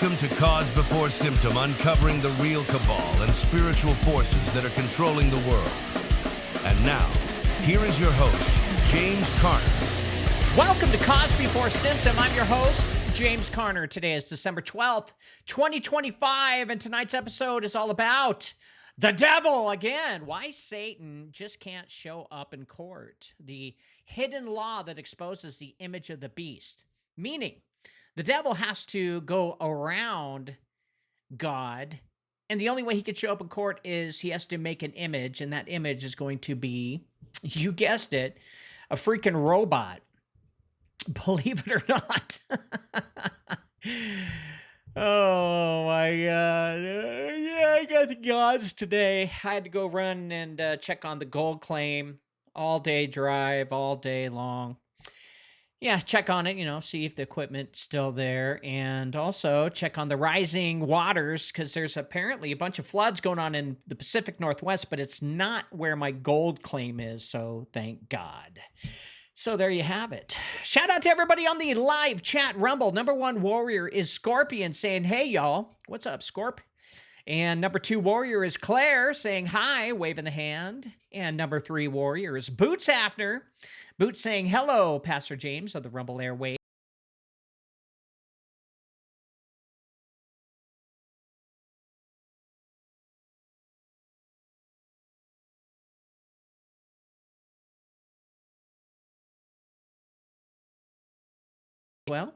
Welcome to Cause Before Symptom, uncovering the real cabal and spiritual forces that are controlling the world. And now, here is your host, James Carner. Welcome to Cause Before Symptom. I'm your host, James Carner. Today is December 12th, 2025, and tonight's episode is all about the devil again. Why Satan just can't show up in court. The hidden law that exposes the image of the beast. Meaning, the devil has to go around God, and the only way he could show up in court is he has to make an image, and that image is going to be, you guessed it, a freaking robot. Believe it or not. Oh my God. Yeah, I got the gods today. I had to go run and check on the gold claim. All day drive, all day long. Yeah, check on it, see if the equipment's still there. And also check on the rising waters because there's apparently a bunch of floods going on in the Pacific Northwest, but it's not where my gold claim is. So thank God. So there you have it. Shout out to everybody on the live chat Rumble. Number one warrior is Scorpion saying, hey, y'all. What's up, Scorp? And number two warrior is Claire saying hi, waving the hand. And number three warrior is Boots Hafner. Boots saying, hello, Pastor James of the Rumble Airway. Well,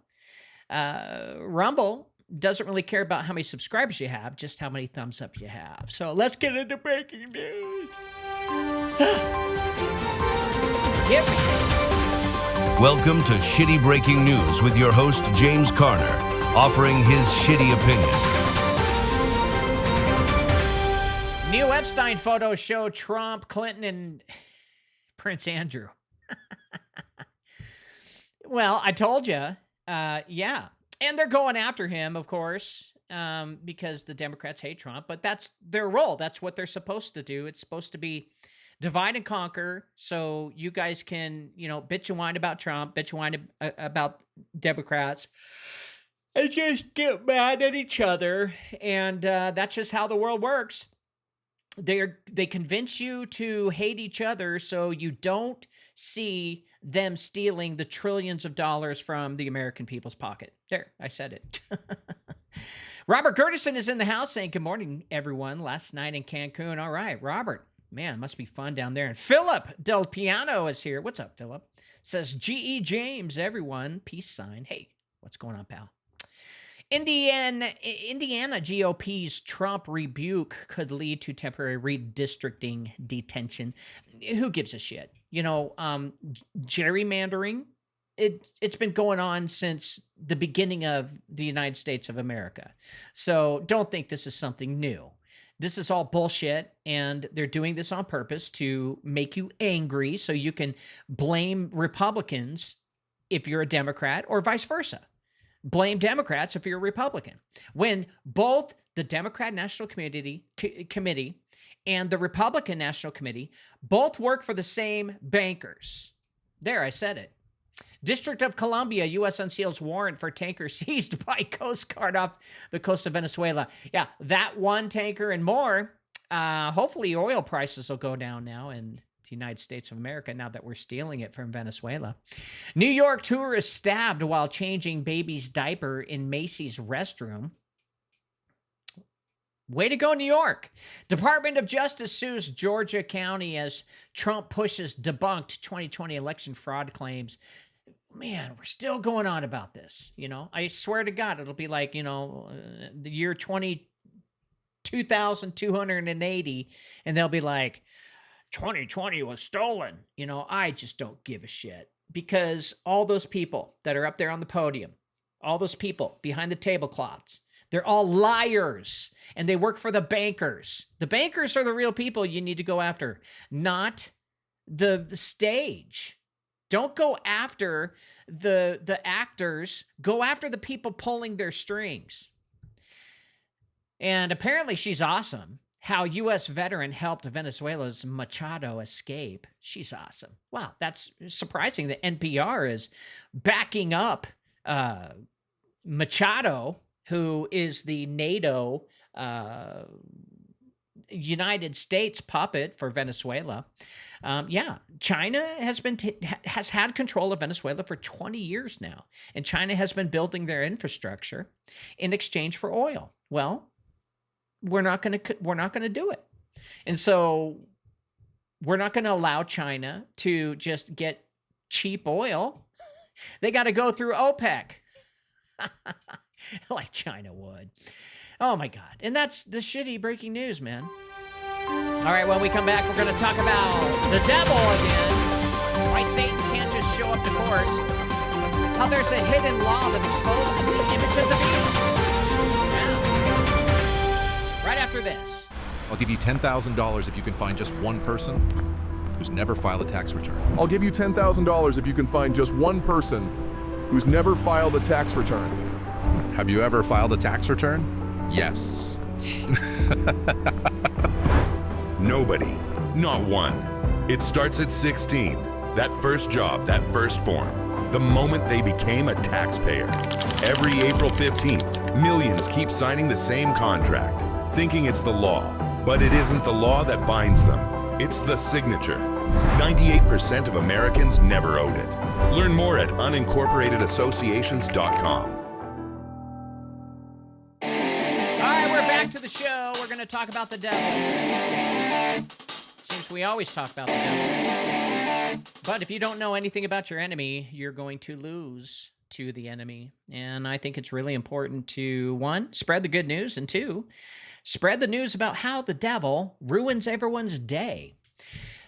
Rumble doesn't really care about how many subscribers you have, just how many thumbs up you have. So let's get into breaking news. Hit me. Welcome to Shitty Breaking News with your host, James Carner, offering his shitty opinion. New Epstein photos show Trump, Clinton, and Prince Andrew. Well, I told you. Yeah. And they're going after him, of course, because the Democrats hate Trump. But that's their role. That's what they're supposed to do. It's supposed to be divide and conquer. So you guys can, bitch and whine about Trump, bitch and whine about Democrats, and just get mad at each other. And that's just how the world works. They convince you to hate each other so you don't see them stealing the trillions of dollars from the American people's pocket. There, I said it. Robert Gertison is in the house saying, good morning, everyone. Last night in Cancun. All right, Robert. Man, it must be fun down there. And Philip Del Piano is here. What's up, Philip? Says, G.E. James, everyone. Peace sign. Hey, what's going on, pal? Indiana GOP's Trump rebuke could lead to temporary redistricting detention. Who gives a shit? Gerrymandering, it's been going on since the beginning of the United States of America. So don't think this is something new. This is all bullshit, and they're doing this on purpose to make you angry so you can blame Republicans if you're a Democrat or vice versa. Blame Democrats if you're a Republican. When both the Democrat National Committee and the Republican National Committee both work for the same bankers. There, I said it. District of Columbia, U.S. unseals warrant for tanker seized by Coast Guard off the coast of Venezuela. Yeah, that one tanker and more. Hopefully oil prices will go down now in the United States of America now that we're stealing it from Venezuela. New York tourist stabbed while changing baby's diaper in Macy's restroom. Way to go, New York. Department of Justice sues Georgia County as Trump pushes debunked 2020 election fraud claims. Man, we're still going on about this. I swear to God, it'll be like, the year 2280, and they'll be like, 2020 was stolen. I just don't give a shit because all those people that are up there on the podium, all those people behind the tablecloths, they're all liars and they work for the bankers. The bankers are the real people you need to go after, not the stage. Don't go after the actors. Go after the people pulling their strings. And apparently she's awesome. How U.S. veteran helped Venezuela's Machado escape. She's awesome. Wow, that's surprising that NPR is backing up Machado who is the NATO United States puppet for Venezuela. Yeah, China has had control of Venezuela for 20 years now, and China has been building their infrastructure in exchange for oil. Well, we're not going to do it, and so we're not going to allow China to just get cheap oil. They got to go through OPEC, like China would. Oh my God! And that's the shitty breaking news, man. All right, when we come back, we're going to talk about the devil again, why Satan can't just show up to court, how there's a hidden law that exposes the image of the beast. Yeah. Right after this. I'll give you $10,000 if you can find just one person who's never filed a tax return. I'll give you $10,000 if you can find just one person who's never filed a tax return. Have you ever filed a tax return? Yes. Nobody. Not one. It starts at 16. That first job, that first form. The moment they became a taxpayer. Every April 15th, millions keep signing the same contract, thinking it's the law. But it isn't the law that binds them. It's the signature. 98% of Americans never owed it. Learn more at unincorporatedassociations.com. To the show, we're going to talk about the devil. Seems we always talk about the devil. But if you don't know anything about your enemy, you're going to lose to the enemy. And I think it's really important to, one, spread the good news, and two, spread the news about how the devil ruins everyone's day.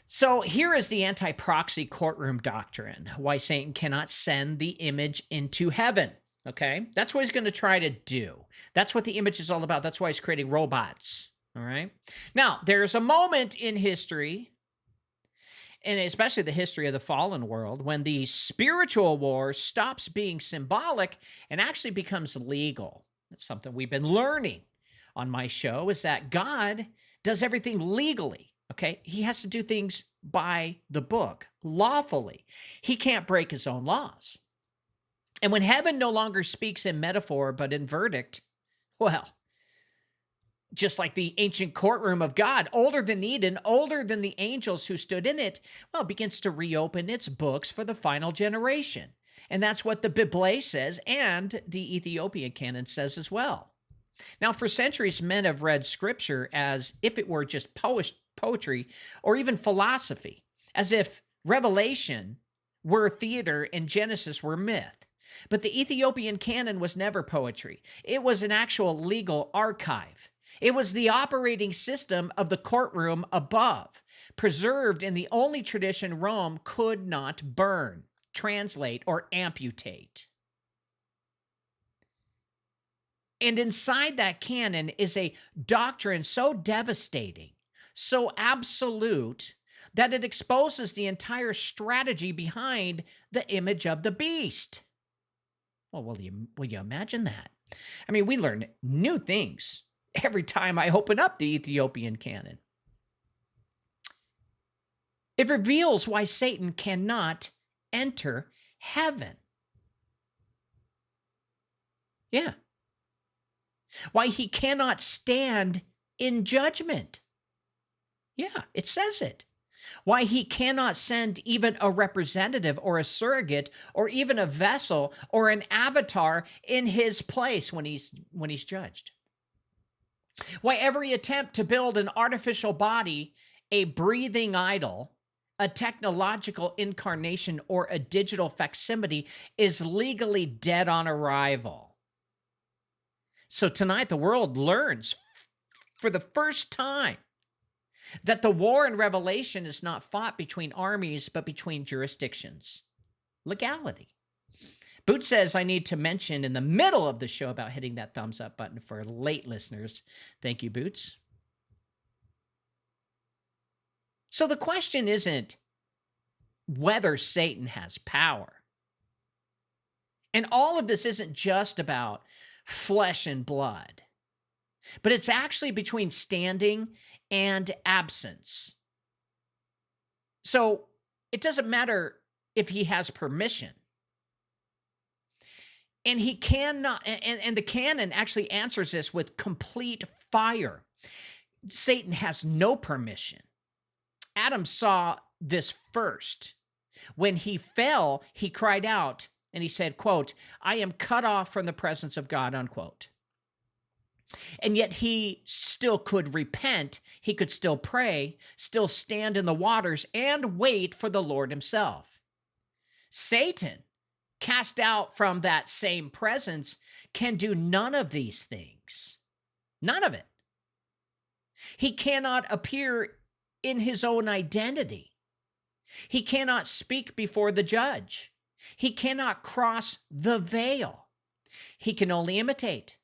So here is the anti-proxy courtroom doctrine, why Satan cannot send the image into heaven. Okay, that's what he's going to try to do. That's what the image is all about. That's why he's creating robots. All right. Now, there's a moment in history, and especially the history of the fallen world, when the spiritual war stops being symbolic and actually becomes legal. That's something we've been learning on my show, is that God does everything legally. Okay, he has to do things by the book, lawfully. He can't break his own laws. And when heaven no longer speaks in metaphor, but in verdict, well, just like the ancient courtroom of God, older than Eden, older than the angels who stood in it, well, it begins to reopen its books for the final generation. And that's what the Bible says, and the Ethiopian canon says as well. Now, for centuries, men have read scripture as if it were just poetry or even philosophy, as if Revelation were theater and Genesis were myth. But the Ethiopian canon was never poetry. It was an actual legal archive. It was the operating system of the courtroom above, preserved in the only tradition Rome could not burn, translate, or amputate. And inside that canon is a doctrine so devastating, so absolute, that it exposes the entire strategy behind the image of the beast. Well, will you imagine that? I mean, we learn new things every time I open up the Ethiopian canon. It reveals why Satan cannot enter heaven. Yeah. Why he cannot stand in judgment. Yeah, it says it. Why he cannot send even a representative or a surrogate or even a vessel or an avatar in his place when he's judged. Why every attempt to build an artificial body, a breathing idol, a technological incarnation, or a digital facsimile is legally dead on arrival. So tonight the world learns for the first time that the war in Revelation is not fought between armies, but between jurisdictions. Legality. Boots says I need to mention in the middle of the show about hitting that thumbs up button for late listeners. Thank you, Boots. So the question isn't whether Satan has power. And all of this isn't just about flesh and blood, but it's actually between standing and absence. So it doesn't matter if he has permission. And he cannot, and the canon actually answers this with complete fire. Satan has no permission. Adam saw this first. When he fell, he cried out and he said, quote, "I am cut off from the presence of God," unquote. And yet he still could repent. He could still pray, still stand in the waters and wait for the Lord himself. Satan, cast out from that same presence, can do none of these things. None of it. He cannot appear in his own identity. He cannot speak before the judge. He cannot cross the veil. He can only imitate.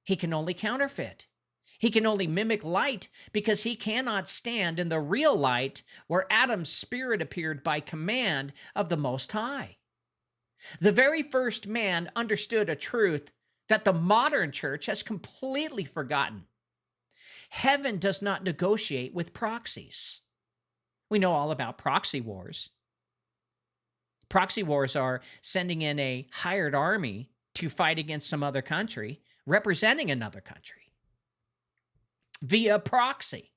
He can only counterfeit. He can only mimic light because he cannot stand in the real light where Adam's spirit appeared by command of the Most High. The very first man understood a truth that the modern church has completely forgotten. Heaven does not negotiate with proxies. We know all about proxy wars. Proxy wars are sending in a hired army to fight against some other country, representing another country via proxy.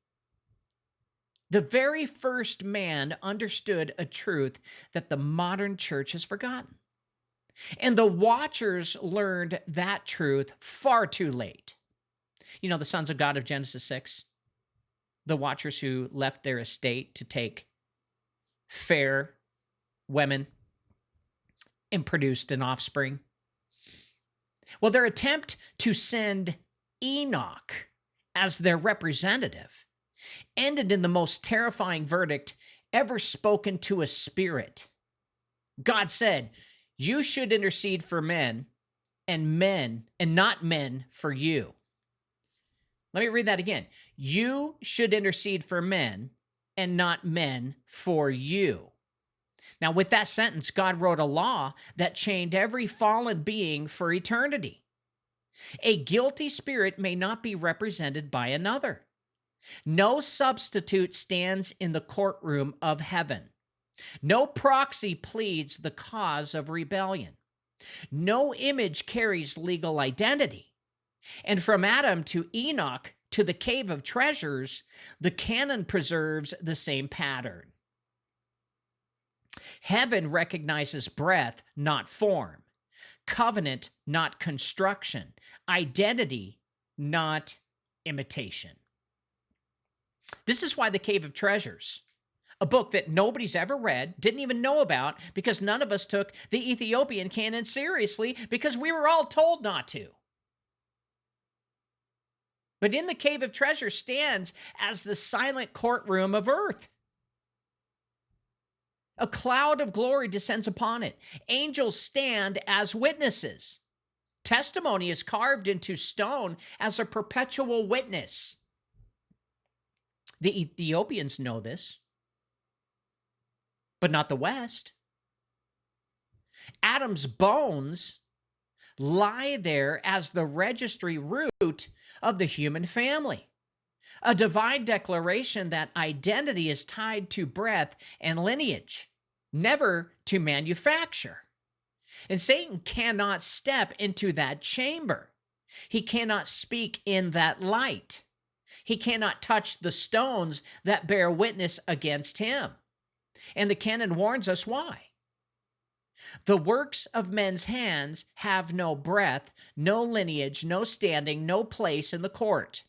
The very first man understood a truth that the modern church has forgotten. And the watchers learned that truth far too late. You know, the sons of God of Genesis 6, the watchers who left their estate to take fair women and produced an offspring. Well, their attempt to send Enoch as their representative ended in the most terrifying verdict ever spoken to a spirit. God said, "You should intercede for men, and not men for you." Let me read that again. You should intercede for men, and not men for you. Now, with that sentence, God wrote a law that chained every fallen being for eternity. A guilty spirit may not be represented by another. No substitute stands in the courtroom of heaven. No proxy pleads the cause of rebellion. No image carries legal identity. And from Adam to Enoch to the cave of treasures, the canon preserves the same pattern. Heaven recognizes breath, not form. Covenant, not construction. Identity, not imitation. This is why the Cave of Treasures, a book that nobody's ever read, didn't even know about, because none of us took the Ethiopian canon seriously because we were all told not to. But in the Cave of Treasures stands as the silent courtroom of earth. A cloud of glory descends upon it. Angels stand as witnesses. Testimony is carved into stone as a perpetual witness. The Ethiopians know this, but not the West. Adam's bones lie there as the registry root of the human family. A divine declaration that identity is tied to breath and lineage, never to manufacture. And Satan cannot step into that chamber. He cannot speak in that light. He cannot touch the stones that bear witness against him. And the canon warns us why. The works of men's hands have no breath, no lineage, no standing, no place in the court.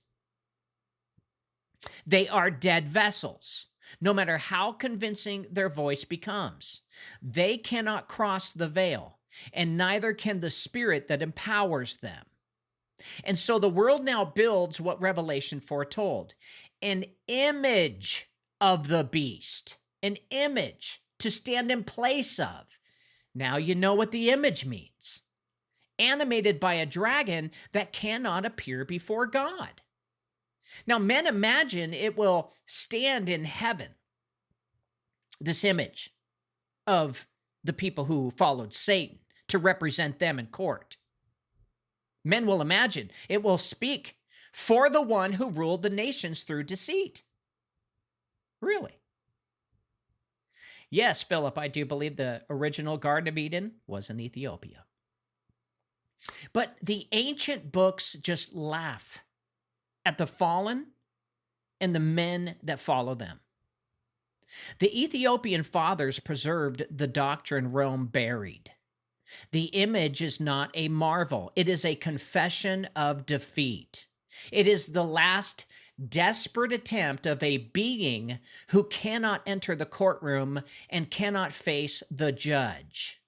They are dead vessels, no matter how convincing their voice becomes. They cannot cross the veil, and neither can the spirit that empowers them. And so the world now builds what Revelation foretold, an image of the beast, an image to stand in place of. Now you know what the image means. Animated by a dragon that cannot appear before God. Now, men imagine it will stand in heaven, this image of the people who followed Satan to represent them in court. Men will imagine it will speak for the one who ruled the nations through deceit. Really? Yes, Philip, I do believe the original Garden of Eden was in Ethiopia. But the ancient books just laugh at the fallen and the men that follow them. The Ethiopian fathers preserved the doctrine Rome buried. The image is not a marvel. It is a confession of defeat. It is the last desperate attempt of a being who cannot enter the courtroom and cannot face the judge.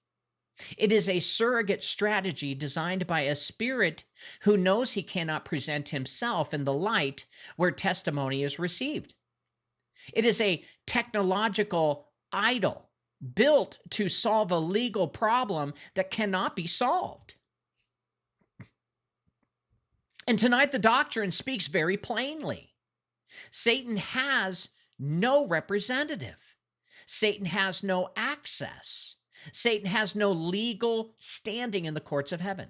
It is a surrogate strategy designed by a spirit who knows he cannot present himself in the light where testimony is received. It is a technological idol built to solve a legal problem that cannot be solved. And tonight, the doctrine speaks very plainly. Satan has no representative. Satan has no access. Satan has no legal standing in the courts of heaven.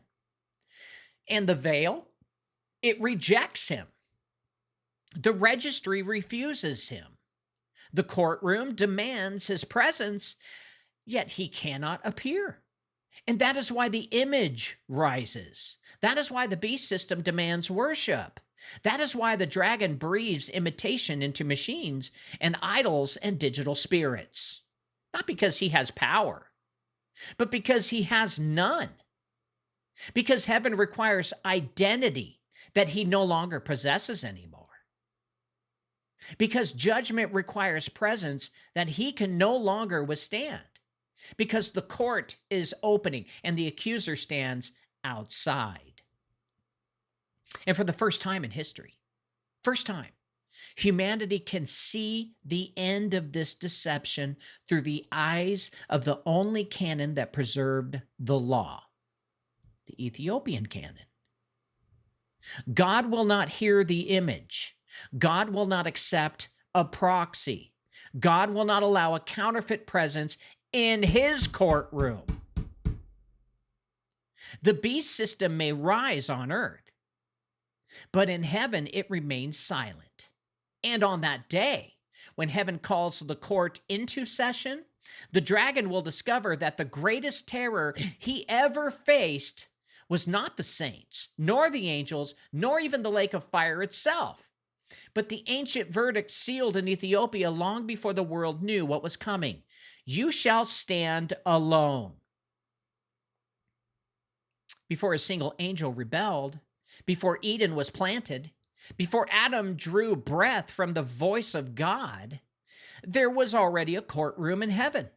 And the veil, it rejects him. The registry refuses him. The courtroom demands his presence, yet he cannot appear. And that is why the image rises. That is why the beast system demands worship. That is why the dragon breathes imitation into machines and idols and digital spirits. Not because he has power, but because he has none. Because heaven requires identity that he no longer possesses anymore. Because judgment requires presence that he can no longer withstand. Because the court is opening and the accuser stands outside. And for the first time in history, humanity can see the end of this deception through the eyes of the only canon that preserved the law, the Ethiopian canon. God will not hear the image. God will not accept a proxy. God will not allow a counterfeit presence in his courtroom. The beast system may rise on earth, but in heaven it remains silent. And on that day, when heaven calls the court into session, the dragon will discover that the greatest terror he ever faced was not the saints, nor the angels, nor even the lake of fire itself, but the ancient verdict sealed in Ethiopia long before the world knew what was coming. You shall stand alone. Before a single angel rebelled, before Eden was planted, before Adam drew breath from the voice of God, there was already a courtroom in heaven.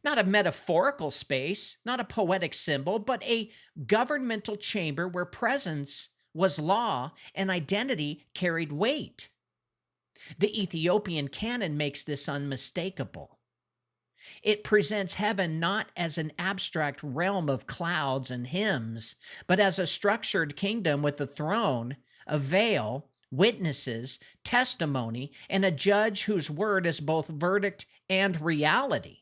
Not a metaphorical space, not a poetic symbol, but a governmental chamber where presence was law and identity carried weight. The Ethiopian canon makes this unmistakable. It presents heaven not as an abstract realm of clouds and hymns, but as a structured kingdom with a throne, a veil, witnesses, testimony, and a judge whose word is both verdict and reality.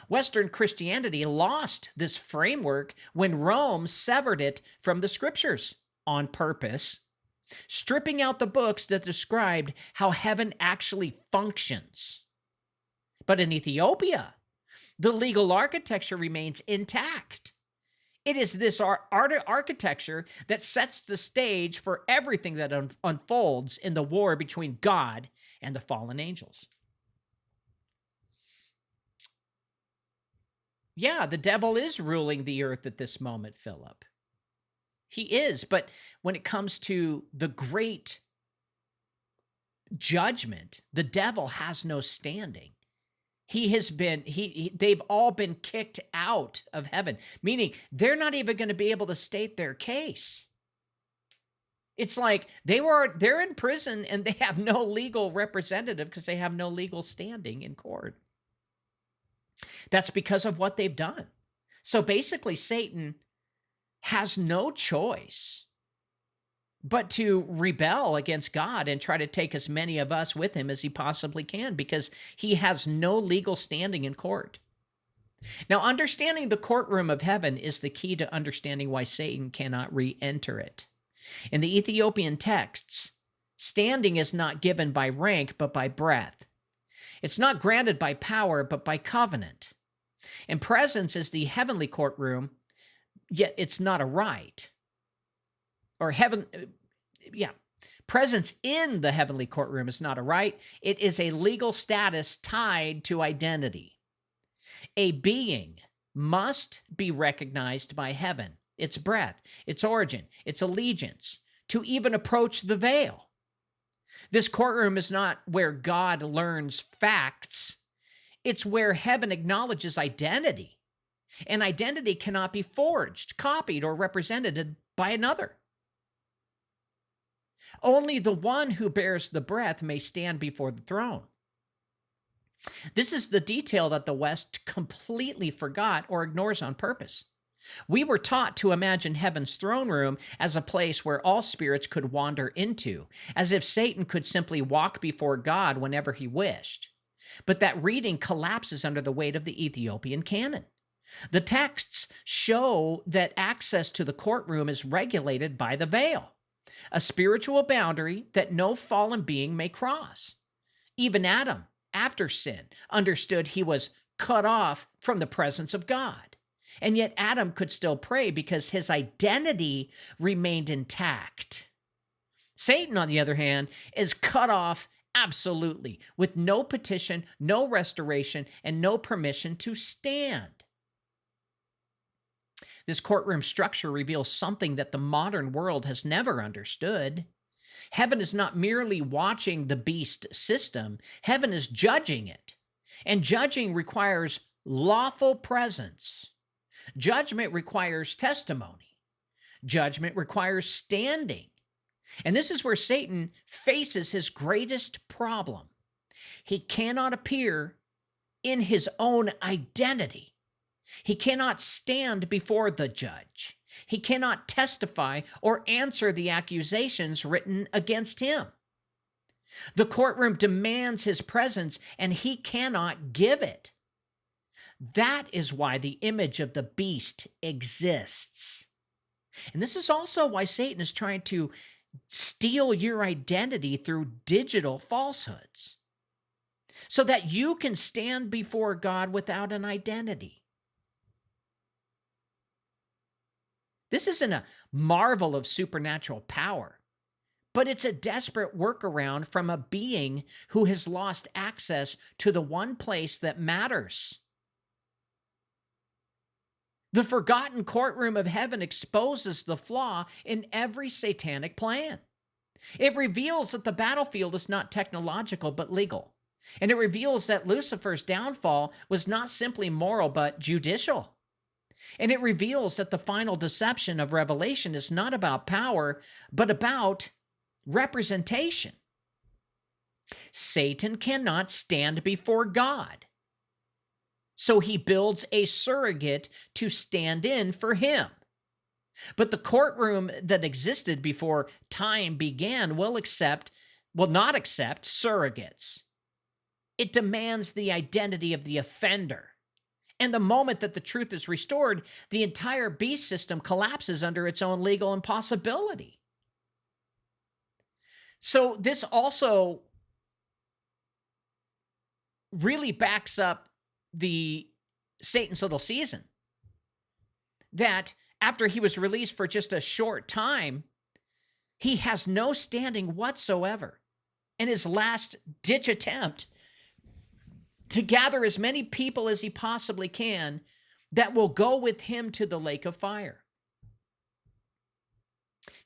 Western Christianity lost this framework when Rome severed it from the scriptures on purpose, stripping out the books that described how heaven actually functions. But in Ethiopia, the legal architecture remains intact. It is this architecture that sets the stage for everything that unfolds in the war between God and the fallen angels. Yeah, the devil is ruling the earth at this moment, Philip. He is, but when it comes to the great judgment, the devil has no standing. They've all been kicked out of heaven, meaning they're not even going to be able to state their case. It's like they're in prison and they have no legal representative because they have no legal standing in court. That's because of what they've done. So basically, Satan has no choice but to rebel against God and try to take as many of us with him as he possibly can, because he has no legal standing in court. Now, understanding the courtroom of heaven is the key to understanding why Satan cannot re-enter it. In the Ethiopian texts, standing is not given by rank, but by breadth. It's not granted by power, but by covenant. And presence is the heavenly courtroom. yet it's not a right. Or presence in the heavenly courtroom is not a right. It is a legal status tied to identity. A being must be recognized by heaven, its breath, its origin, its allegiance, to even approach the veil. This courtroom is not where God learns facts. It's where heaven acknowledges identity. And identity cannot be forged, copied, or represented by another. Only the one who bears the breath may stand before the throne. This is the detail that the West completely forgot or ignores on purpose. We were taught to imagine heaven's throne room as a place where all spirits could wander into, as if Satan could simply walk before God whenever he wished. But that reading collapses under the weight of the Ethiopian canon. The texts show that access to the courtroom is regulated by the veil, a spiritual boundary that no fallen being may cross. Even Adam, after sin, understood he was cut off from the presence of God. And yet Adam could still pray because his identity remained intact. Satan, on the other hand, is cut off absolutely, with no petition, no restoration, and no permission to stand. This courtroom structure reveals something that the modern world has never understood. Heaven is not merely watching the beast system. Heaven is judging it. And judging requires lawful presence. Judgment requires testimony. Judgment requires standing. And this is where Satan faces his greatest problem. He cannot appear in his own identity. He cannot stand before the judge. He cannot testify or answer the accusations written against him. The courtroom demands his presence, and he cannot give it. That is why the image of the beast exists. And this is also why Satan is trying to steal your identity through digital falsehoods, so that you can stand before God without an identity. This isn't a marvel of supernatural power, but it's a desperate workaround from a being who has lost access to the one place that matters. The forgotten courtroom of heaven exposes the flaw in every satanic plan. It reveals that the battlefield is not technological but legal. And it reveals that Lucifer's downfall was not simply moral but judicial. And it reveals that the final deception of Revelation is not about power but about representation. Satan cannot stand before God. So he builds a surrogate to stand in for him. But the courtroom that existed before time began will not accept surrogates. It demands the identity of the offender. And the moment that the truth is restored, the entire beast system collapses under its own legal impossibility. So this also really backs up the Satan's little season, that after he was released for just a short time, he has no standing whatsoever. And his last-ditch attempt to gather as many people as he possibly can that will go with him to the lake of fire.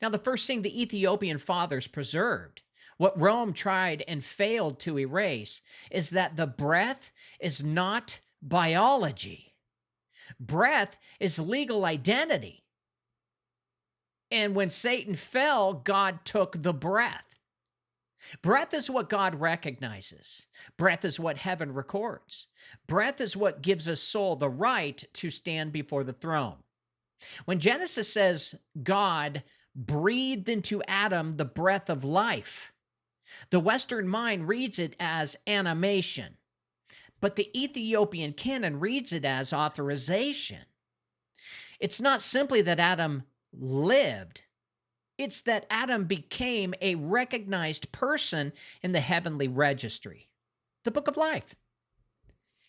Now, the first thing the Ethiopian fathers preserved, what Rome tried and failed to erase, is that the breath is not biology. Breath is legal identity. And when Satan fell, God took the breath. Breath is what God recognizes. Breath is what heaven records. Breath is what gives a soul the right to stand before the throne. When Genesis says God breathed into Adam the breath of life, the Western mind reads it as animation, but the Ethiopian canon reads it as authorization. It's not simply that Adam lived, it's that Adam became a recognized person in the heavenly registry, the book of life.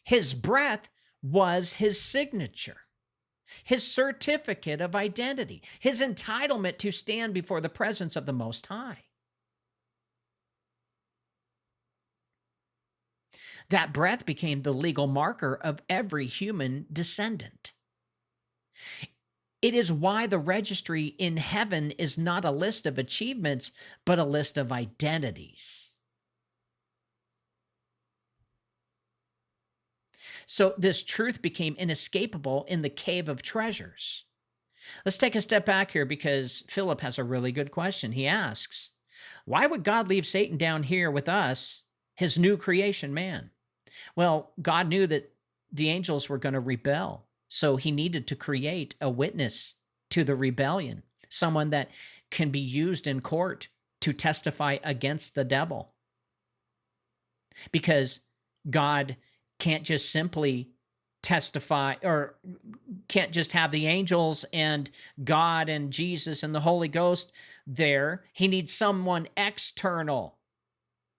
His breath was his signature. his certificate of identity, his entitlement to stand before the presence of the Most High. That breath became the legal marker of every human descendant. It is why the registry in heaven is not a list of achievements, but a list of identities. So this truth became inescapable in the cave of treasures. Let's take a step back here because Philip has a really good question. He asks, why would God leave Satan down here with us, his new creation man? Well, God knew that the angels were going to rebel, so he needed to create a witness to the rebellion, someone that can be used in court to testify against the devil. Because God can't just simply testify, or can't just have the angels and God and Jesus and the Holy Ghost there. He needs someone external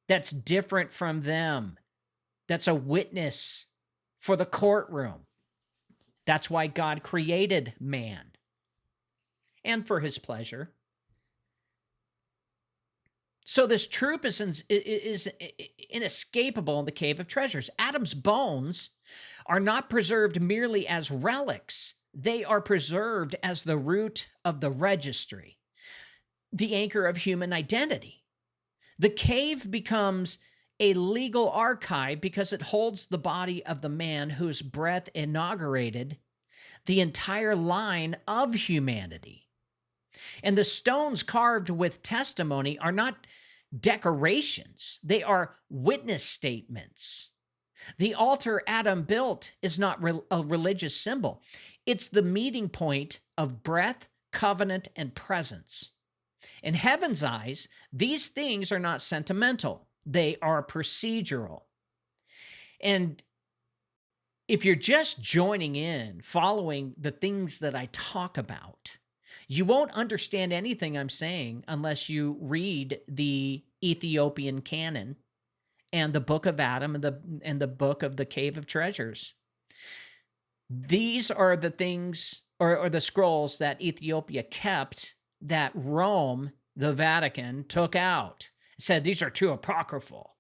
that's different from them, that's a witness for the courtroom. That's why God created man, and for his pleasure. So this truth is inescapable in the cave of treasures. Adam's bones are not preserved merely as relics. They are preserved as the root of the registry, the anchor of human identity. The cave becomes a legal archive because it holds the body of the man whose breath inaugurated the entire line of humanity. And the stones carved with testimony are not decorations. They are witness statements. The altar Adam built is not a religious symbol. It's the meeting point of breath, covenant, and presence. In heaven's eyes, these things are not sentimental. They are procedural. And if you're just joining in, following the things that I talk about, you won't understand anything I'm saying unless you read the Ethiopian canon and the book of Adam and the book of the Cave of Treasures. These are the things, or the scrolls that Ethiopia kept that Rome, the Vatican, took out. It said these are too apocryphal.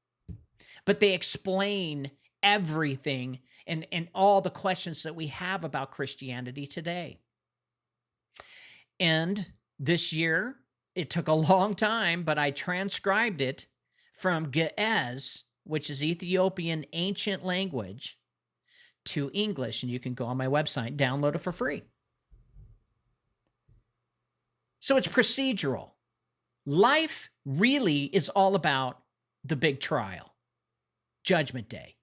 But they explain everything and all the questions that we have about Christianity today. And this year, it took a long time, but I transcribed it from Ge'ez, which is Ethiopian ancient language, to English. And you can go on my website, download it for free. So it's procedural. Life really is all about the big trial, Judgment Day.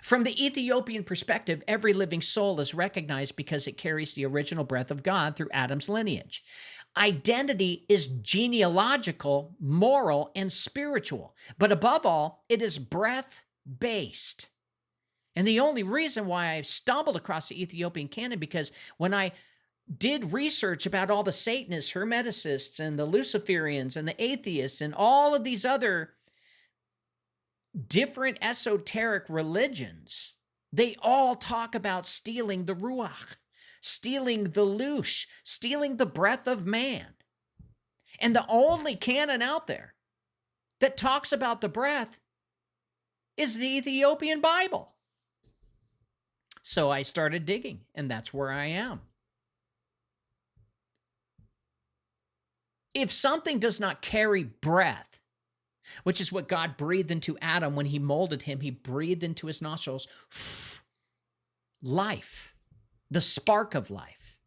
From the Ethiopian perspective, every living soul is recognized because it carries the original breath of God through Adam's lineage. Identity is genealogical, moral, and spiritual. But above all, it is breath-based. And the only reason why I stumbled across the Ethiopian canon, because when I did research about all the Satanists, Hermeticists, and the Luciferians, and the atheists, and all of these other different esoteric religions, they all talk about stealing the Ruach, stealing the Lush, stealing the breath of man. And the only canon out there that talks about the breath is the Ethiopian Bible. So I started digging, and that's where I am. If something does not carry breath, which is what God breathed into Adam when he molded him, he breathed into his nostrils life, the spark of life.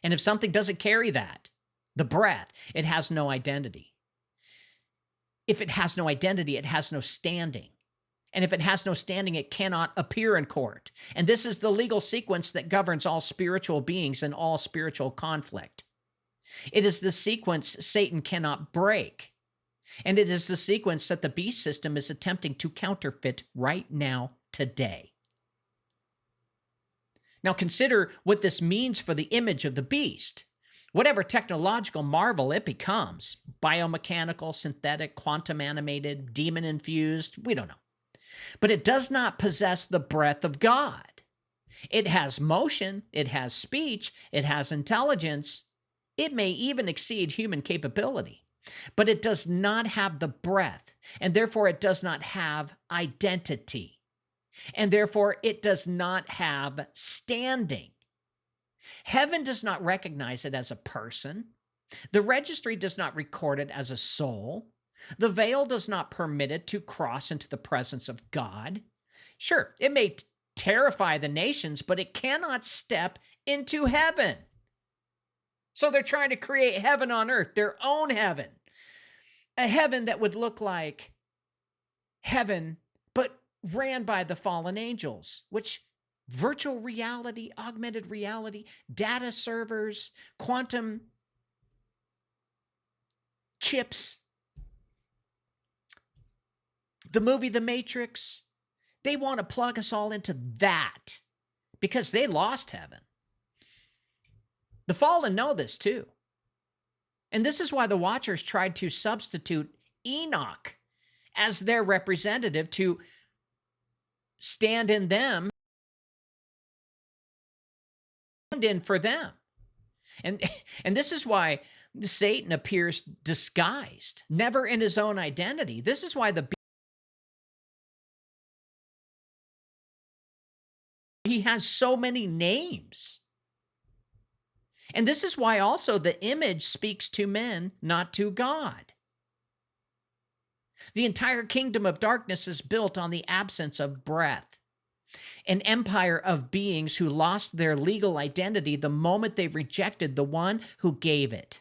And if something doesn't carry that, the breath, it has no identity. If it has no identity, it has no standing. And if it has no standing, it cannot appear in court. And this is the legal sequence that governs all spiritual beings and all spiritual conflict. It is the sequence Satan cannot break. And it is the sequence that the beast system is attempting to counterfeit right now, today. Now consider what this means for the image of the beast. Whatever technological marvel it becomes, biomechanical, synthetic, quantum animated, demon infused, we don't know. But it does not possess the breath of God. It has motion, it has speech, it has intelligence. It may even exceed human capability, but it does not have the breath, and therefore it does not have identity, and therefore it does not have standing. Heaven does not recognize it as a person. The registry does not record it as a soul. The veil does not permit it to cross into the presence of God. Sure, it may terrify the nations, but it cannot step into heaven. So they're trying to create heaven on earth, their own heaven. A heaven that would look like heaven, but ran by the fallen angels, which virtual reality, augmented reality, data servers, quantum chips, the movie The Matrix, they want to plug us all into that because they lost heaven. The fallen know this too. And this is why the Watchers tried to substitute Enoch as their representative to stand in them, stand in for them. And this is why Satan appears disguised, never in his own identity. This is why he has so many names. And this is why also the image speaks to men, not to God. The entire kingdom of darkness is built on the absence of breath. An empire of beings who lost their legal identity the moment they rejected the one who gave it.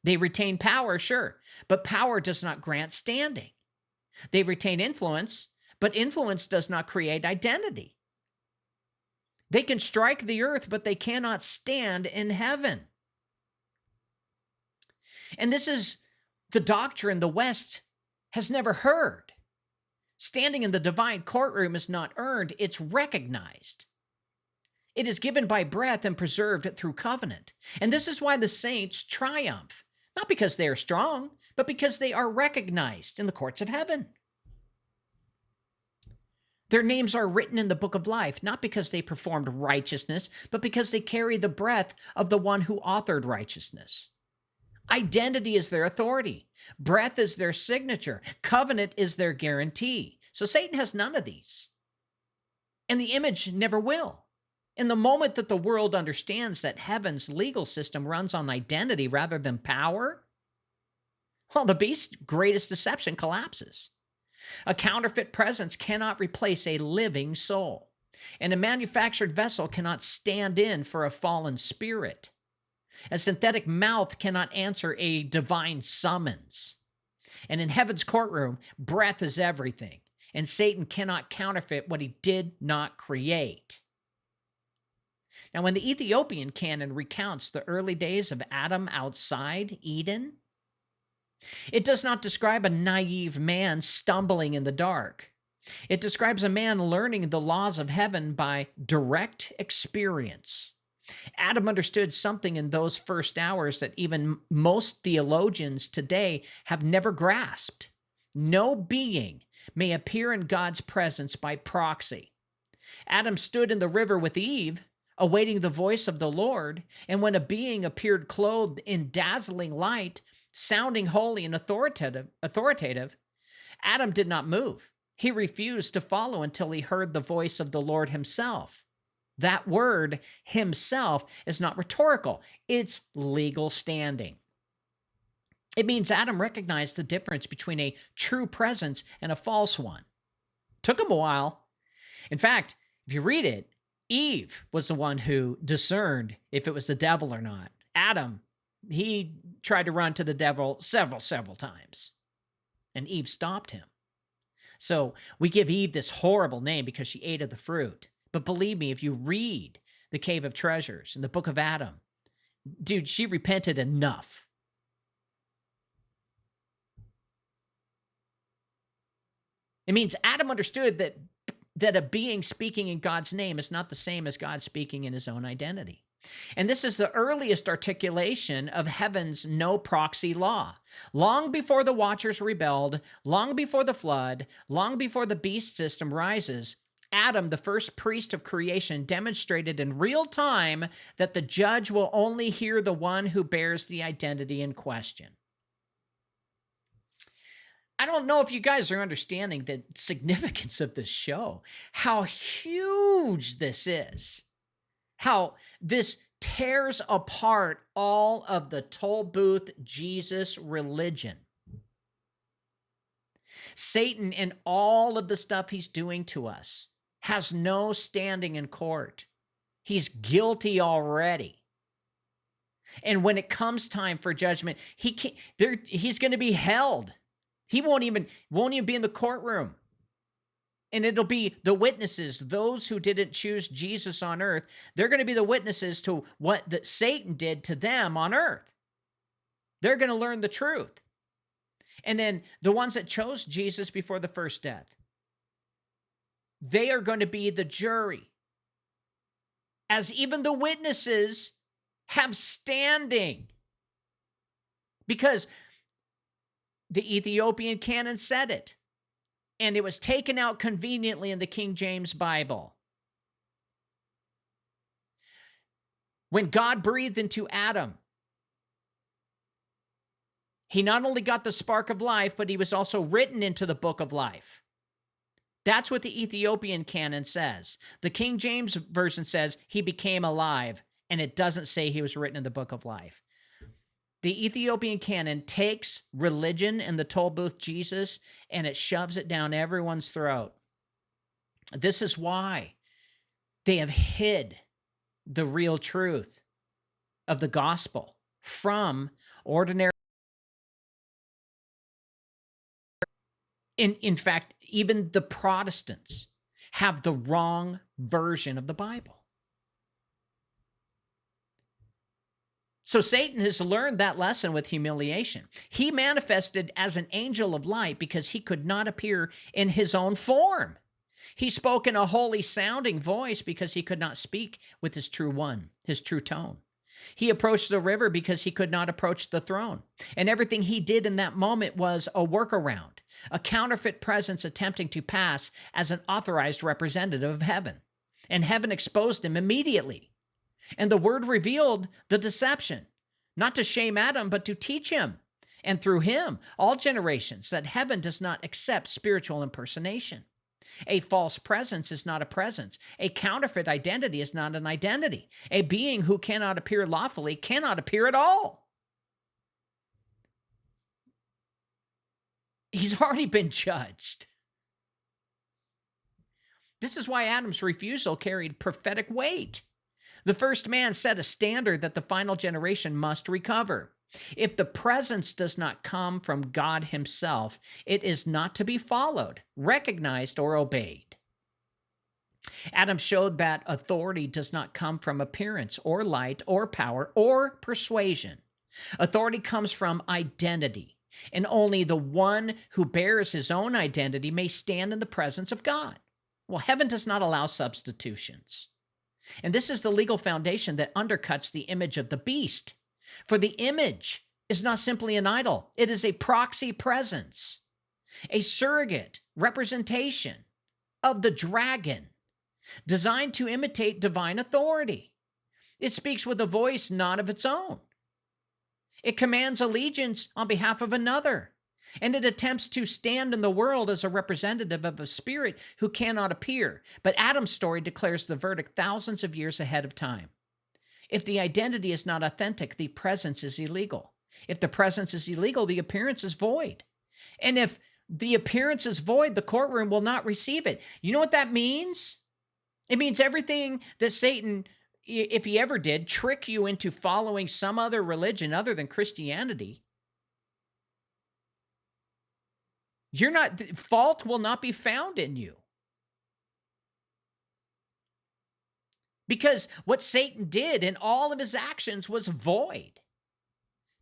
They retain power, sure, but power does not grant standing. They retain influence, but influence does not create identity. They can strike the earth, but they cannot stand in heaven. And this is the doctrine the West has never heard. Standing in the divine courtroom is not earned, it's recognized. It is given by breath and preserved through covenant. And this is why the saints triumph, not because they are strong, but because they are recognized in the courts of heaven. Their names are written in the book of life, not because they performed righteousness, but because they carry the breath of the one who authored righteousness. Identity is their authority. Breath is their signature. Covenant is their guarantee. So Satan has none of these. And the image never will. In the moment that the world understands that heaven's legal system runs on identity rather than power, well, the beast's greatest deception collapses. A counterfeit presence cannot replace a living soul, and a manufactured vessel cannot stand in for a fallen spirit. A synthetic mouth cannot answer a divine summons. And in heaven's courtroom, breath is everything, and Satan cannot counterfeit what he did not create. Now, when the Ethiopian canon recounts the early days of Adam outside Eden, it does not describe a naive man stumbling in the dark. It describes a man learning the laws of heaven by direct experience. Adam understood something in those first hours that even most theologians today have never grasped. No being may appear in God's presence by proxy. Adam stood in the river with Eve, awaiting the voice of the Lord, and when a being appeared clothed in dazzling light, sounding holy and authoritative, Adam did not move. He refused to follow until he heard the voice of the Lord himself. That word, himself, is not rhetorical. It's legal standing. It means Adam recognized the difference between a true presence and a false one. Took him a while. In fact, if you read it, Eve was the one who discerned if it was the devil or not. Adam, he tried to run to the devil several times, and Eve stopped him. So we give Eve this horrible name because she ate of the fruit. But believe me, if you read the Cave of Treasures in the book of Adam, dude, she repented enough. It means Adam understood that a being speaking in God's name is not the same as God speaking in his own identity. And this is the earliest articulation of heaven's no-proxy law. Long before the Watchers rebelled, long before the flood, long before the beast system rises, Adam, the first priest of creation, demonstrated in real time that the judge will only hear the one who bears the identity in question. I don't know if you guys are understanding the significance of this show, how huge this is, how this tears apart all of the toll booth Jesus religion. Satan and all of the stuff he's doing to us has no standing in court. He's guilty already. And when it comes time for judgment, he's going to be held. He won't even be in the courtroom. And it'll be the witnesses, those who didn't choose Jesus on earth. They're going to be the witnesses to what Satan did to them on earth. They're going to learn the truth. And then the ones that chose Jesus before the first death, they are going to be the jury. As even the witnesses have standing. Because the Ethiopian canon said it. And it was taken out conveniently in the King James Bible. When God breathed into Adam, he not only got the spark of life, but he was also written into the book of life. That's what the Ethiopian canon says. The King James Version says he became alive, and it doesn't say he was written in the book of life. The Ethiopian canon takes religion and the toll booth Jesus, and it shoves it down everyone's throat. This is why they have hid the real truth of the gospel from ordinary. In fact, even the Protestants have the wrong version of the Bible. So Satan has learned that lesson with humiliation. He manifested as an angel of light because he could not appear in his own form. He spoke in a holy sounding voice because he could not speak with his true tone. He approached the river because he could not approach the throne. And everything he did in that moment was a workaround, a counterfeit presence attempting to pass as an authorized representative of heaven. And heaven exposed him immediately. And the word revealed the deception, not to shame Adam, but to teach him, and through him, all generations, that heaven does not accept spiritual impersonation. A false presence is not a presence. A counterfeit identity is not an identity. A being who cannot appear lawfully cannot appear at all. He's already been judged. This is why Adam's refusal carried prophetic weight. The first man set a standard that the final generation must recover. If the presence does not come from God himself, it is not to be followed, recognized, or obeyed. Adam showed that authority does not come from appearance or light or power or persuasion. Authority comes from identity, and only the one who bears his own identity may stand in the presence of God. Well, heaven does not allow substitutions. And this is the legal foundation that undercuts the image of the beast. For the image is not simply an idol. It is a proxy presence, a surrogate representation of the dragon, designed to imitate divine authority. It speaks with a voice not of its own. It commands allegiance on behalf of another. And it attempts to stand in the world as a representative of a spirit who cannot appear. But Adam's story declares the verdict thousands of years ahead of time. If the identity is not authentic, the presence is illegal. If the presence is illegal, the appearance is void. And if the appearance is void, the courtroom will not receive it. You know what that means? It means everything that Satan, if he ever did, trick you into following some other religion other than Christianity. Fault will not be found in you. Because what Satan did in all of his actions was void.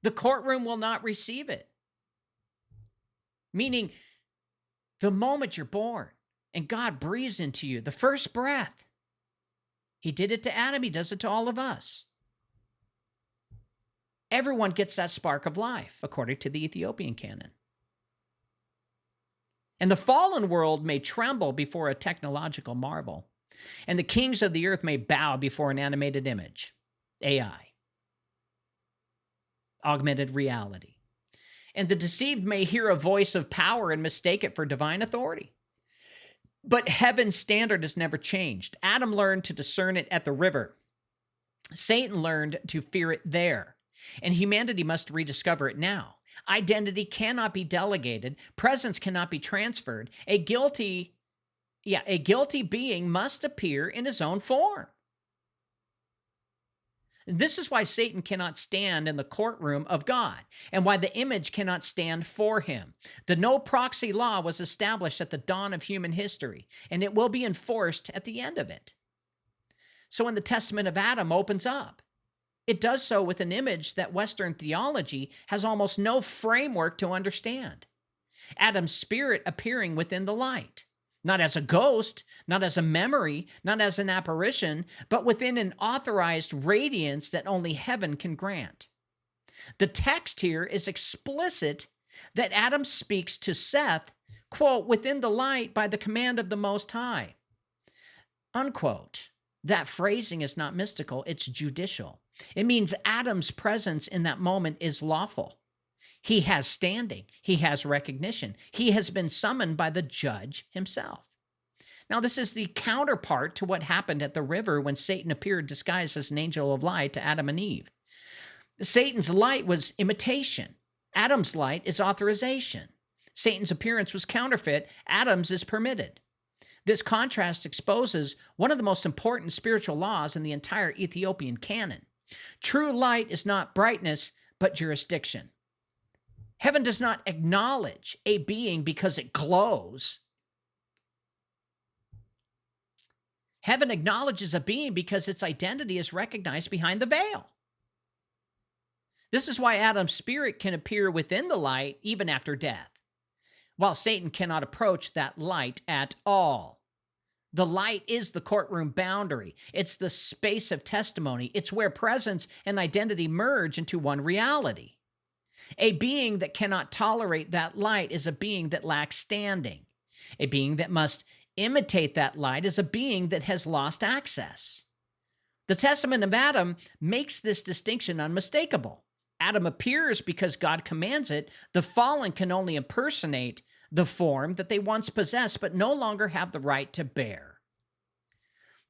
The courtroom will not receive it. Meaning, the moment you're born and God breathes into you, the first breath, he did it to Adam, he does it to all of us. Everyone gets that spark of life, according to the Ethiopian canon. And the fallen world may tremble before a technological marvel, and the kings of the earth may bow before an animated image, AI, augmented reality. And the deceived may hear a voice of power and mistake it for divine authority. But heaven's standard has never changed. Adam learned to discern it at the river. Satan learned to fear it there. And humanity must rediscover it now. Identity cannot be delegated. Presence cannot be transferred. A guilty being must appear in his own form. This is why Satan cannot stand in the courtroom of God, and why the image cannot stand for him. The No-Proxy Law was established at the dawn of human history, and it will be enforced at the end of it. So when the Testament of Adam opens up, it does so with an image that Western theology has almost no framework to understand. Adam's spirit appearing within the light. Not as a ghost, not as a memory, not as an apparition, but within an authorized radiance that only heaven can grant. The text here is explicit that Adam speaks to Seth, quote, within the light by the command of the Most High, unquote. That phrasing is not mystical, it's judicial. It means Adam's presence in that moment is lawful. He has standing. He has recognition. He has been summoned by the judge himself. Now, this is the counterpart to what happened at the river when Satan appeared disguised as an angel of light to Adam and Eve. Satan's light was imitation. Adam's light is authorization. Satan's appearance was counterfeit. Adam's is permitted. This contrast exposes one of the most important spiritual laws in the entire Ethiopian canon. True light is not brightness, but jurisdiction. Heaven does not acknowledge a being because it glows. Heaven acknowledges a being because its identity is recognized behind the veil. This is why Adam's spirit can appear within the light even after death, while Satan cannot approach that light at all. The light is the courtroom boundary. It's the space of testimony. It's where presence and identity merge into one reality. A being that cannot tolerate that light is a being that lacks standing. A being that must imitate that light is a being that has lost access. The Testament of Adam makes this distinction unmistakable. Adam appears because God commands it. The fallen can only impersonate the form that they once possessed but no longer have the right to bear.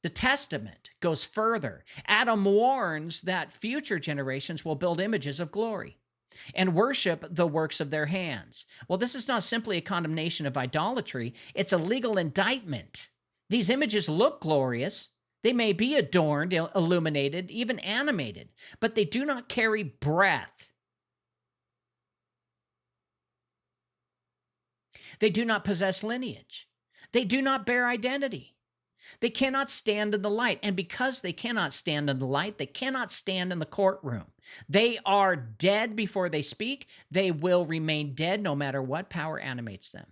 The Testament goes further. Adam warns that future generations will build images of glory and worship the works of their hands. Well, this is not simply a condemnation of idolatry. It's a legal indictment. These images look glorious. They may be adorned, illuminated, even animated, but they do not carry breath. They do not possess lineage. They do not bear identity. They cannot stand in the light, and because they cannot stand in the light, they cannot stand in the courtroom. They are dead before they speak. They will remain dead no matter what power animates them.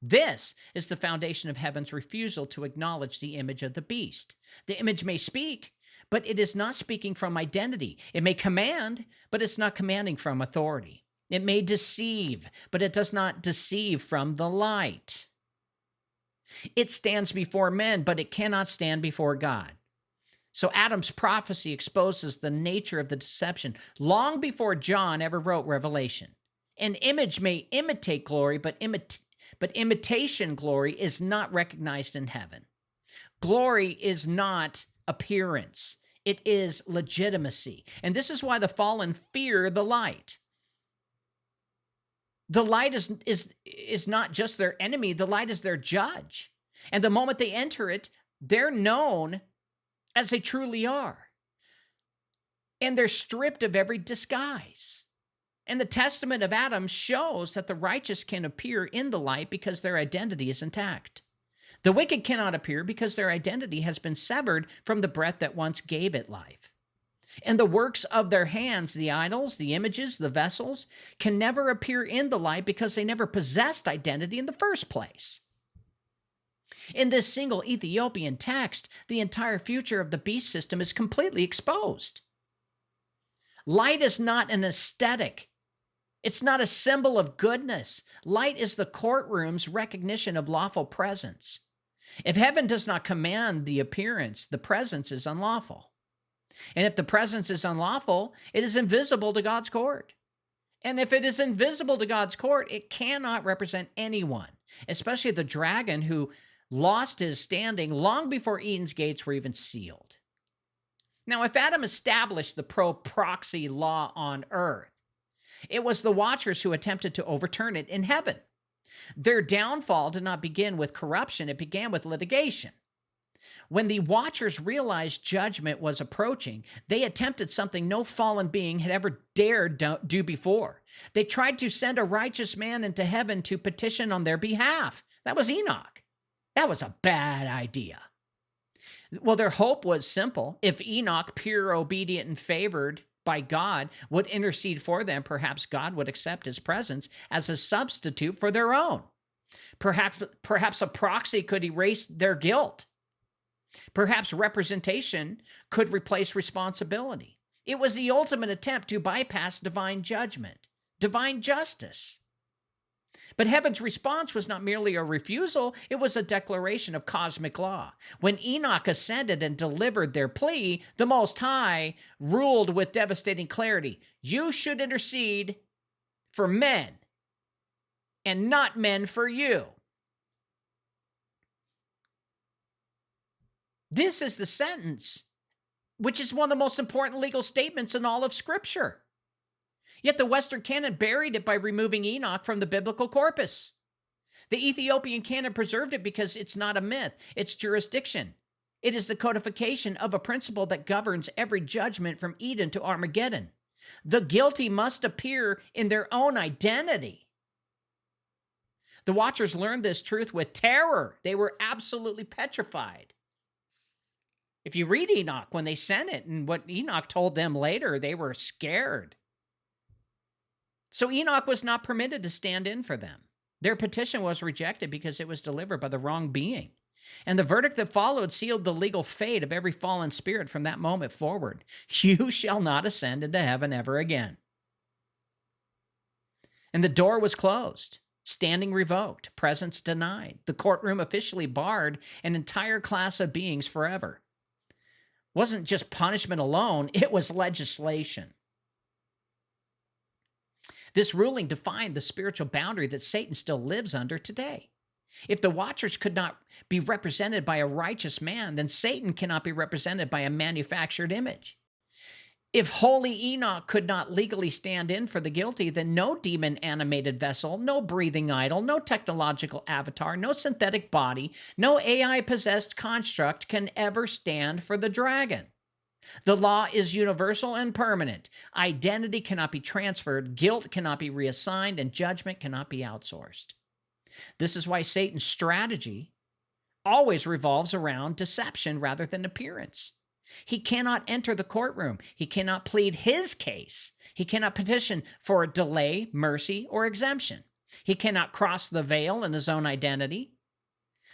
This is the foundation of heaven's refusal to acknowledge the image of the beast. The image may speak, but it is not speaking from identity. It may command, but it's not commanding from authority. It may deceive, but it does not deceive from the light. It stands before men, but it cannot stand before God. So Adam's prophecy exposes the nature of the deception long before John ever wrote Revelation. An image may imitate glory, but imitation glory is not recognized in heaven. Glory is not appearance. It is legitimacy. And this is why the fallen fear the light. The light is not just their enemy. The light is their judge. And the moment they enter it, they're known as they truly are. And they're stripped of every disguise. And the testament of Adam shows that the righteous can appear in the light because their identity is intact. The wicked cannot appear because their identity has been severed from the breath that once gave it life. And the works of their hands, the idols, the images, the vessels, can never appear in the light because they never possessed identity in the first place. In this single Ethiopian text, the entire future of the beast system is completely exposed. Light is not an aesthetic. It's not a symbol of goodness. Light is the courtroom's recognition of lawful presence. If heaven does not command the appearance, the presence is unlawful. And if the presence is unlawful, it is invisible to God's court. And if it is invisible to God's court, it cannot represent anyone, especially the dragon who lost his standing long before Eden's gates were even sealed. Now, if Adam established the pro-proxy law on earth, it was the watchers who attempted to overturn it in heaven. Their downfall did not begin with corruption, it began with litigation. When the watchers realized judgment was approaching, they attempted something no fallen being had ever dared do before. They tried to send a righteous man into heaven to petition on their behalf. That was Enoch. That was a bad idea. Well, their hope was simple. If Enoch, pure, obedient, and favored by God, would intercede for them, perhaps God would accept his presence as a substitute for their own. Perhaps a proxy could erase their guilt. Perhaps representation could replace responsibility. It was the ultimate attempt to bypass divine judgment, divine justice. But heaven's response was not merely a refusal, it was a declaration of cosmic law. When Enoch ascended and delivered their plea, the Most High ruled with devastating clarity, "You should intercede for men, and not men for you." This is the sentence, which is one of the most important legal statements in all of Scripture. Yet the Western canon buried it by removing Enoch from the biblical corpus. The Ethiopian canon preserved it because it's not a myth, it's jurisdiction. It is the codification of a principle that governs every judgment from Eden to Armageddon. The guilty must appear in their own identity. The watchers learned this truth with terror. They were absolutely petrified. If you read Enoch, when they sent it and what Enoch told them later, they were scared. So Enoch was not permitted to stand in for them. Their petition was rejected because it was delivered by the wrong being. And the verdict that followed sealed the legal fate of every fallen spirit from that moment forward. You shall not ascend into heaven ever again. And the door was closed, standing revoked, presence denied. The courtroom officially barred an entire class of beings forever. It wasn't just punishment alone, it was legislation. This ruling defined the spiritual boundary that Satan still lives under today. If the watchers could not be represented by a righteous man, then Satan cannot be represented by a manufactured image. If holy Enoch could not legally stand in for the guilty, then no demon-animated vessel, no breathing idol, no technological avatar, no synthetic body, no AI-possessed construct can ever stand for the dragon. The law is universal and permanent. Identity cannot be transferred, guilt cannot be reassigned, and judgment cannot be outsourced. This is why Satan's strategy always revolves around deception rather than appearance. He cannot enter the courtroom. He cannot plead his case. He cannot petition for delay, mercy, or exemption. He cannot cross the veil in his own identity.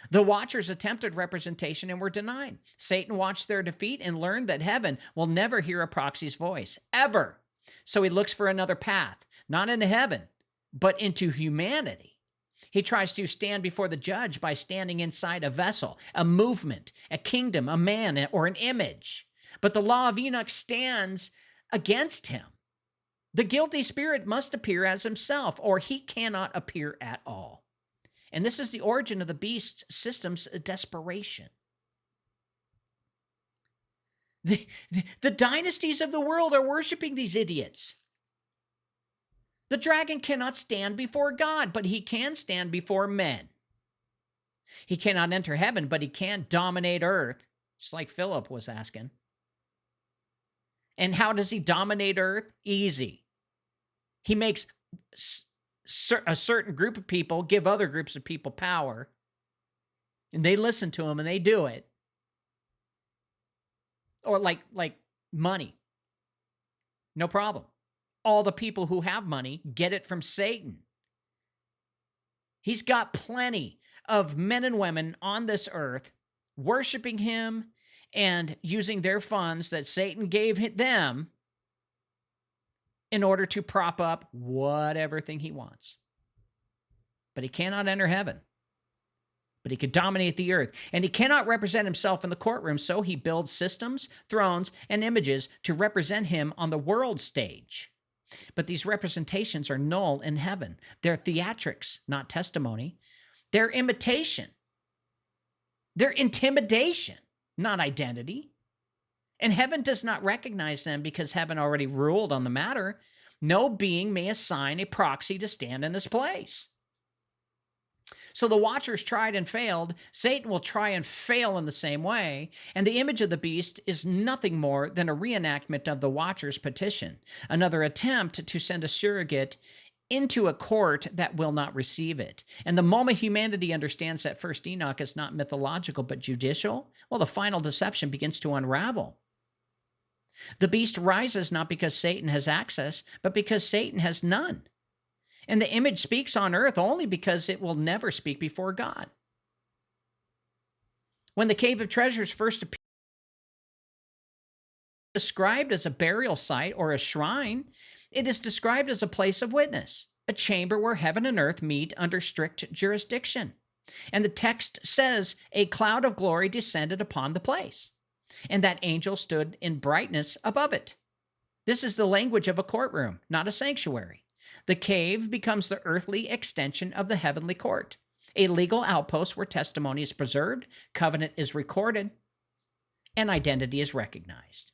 The watchers attempted representation and were denied. Satan watched their defeat and learned that heaven will never hear a proxy's voice, ever. So he looks for another path, not into heaven, but into humanity. He tries to stand before the judge by standing inside a vessel, a movement, a kingdom, a man, or an image. But the law of Enoch stands against him. The guilty spirit must appear as himself, or he cannot appear at all. And this is the origin of the beast's system's desperation. The dynasties of the world are worshiping these idiots. The dragon cannot stand before God, but he can stand before men. He cannot enter heaven, but he can dominate earth, just like Philip was asking. And how does he dominate earth? Easy. He makes a certain group of people give other groups of people power, and they listen to him and they do it. Or like money. No problem. All the people who have money get it from Satan. He's got plenty of men and women on this earth worshiping him and using their funds that Satan gave them in order to prop up whatever thing he wants. But he cannot enter heaven. But he could dominate the earth. And he cannot represent himself in the courtroom, so he builds systems, thrones, and images to represent him on the world stage. But these representations are null in heaven. They're theatrics, not testimony. They're imitation. They're intimidation, not identity. And heaven does not recognize them because heaven already ruled on the matter. No being may assign a proxy to stand in his place. So the watchers tried and failed. Satan will try and fail in the same way. And the image of the beast is nothing more than a reenactment of the watcher's petition, another attempt to send a surrogate into a court that will not receive it. And the moment humanity understands that first Enoch is not mythological but judicial, well, the final deception begins to unravel. The beast rises not because Satan has access, but because Satan has none. And the image speaks on earth only because it will never speak before God. When the Cave of Treasures first appeared, described as a burial site or a shrine, it is described as a place of witness, a chamber where heaven and earth meet under strict jurisdiction. And the text says, a cloud of glory descended upon the place, and that angel stood in brightness above it. This is the language of a courtroom, not a sanctuary. The cave becomes the earthly extension of the heavenly court, a legal outpost where testimony is preserved, covenant is recorded, and identity is recognized.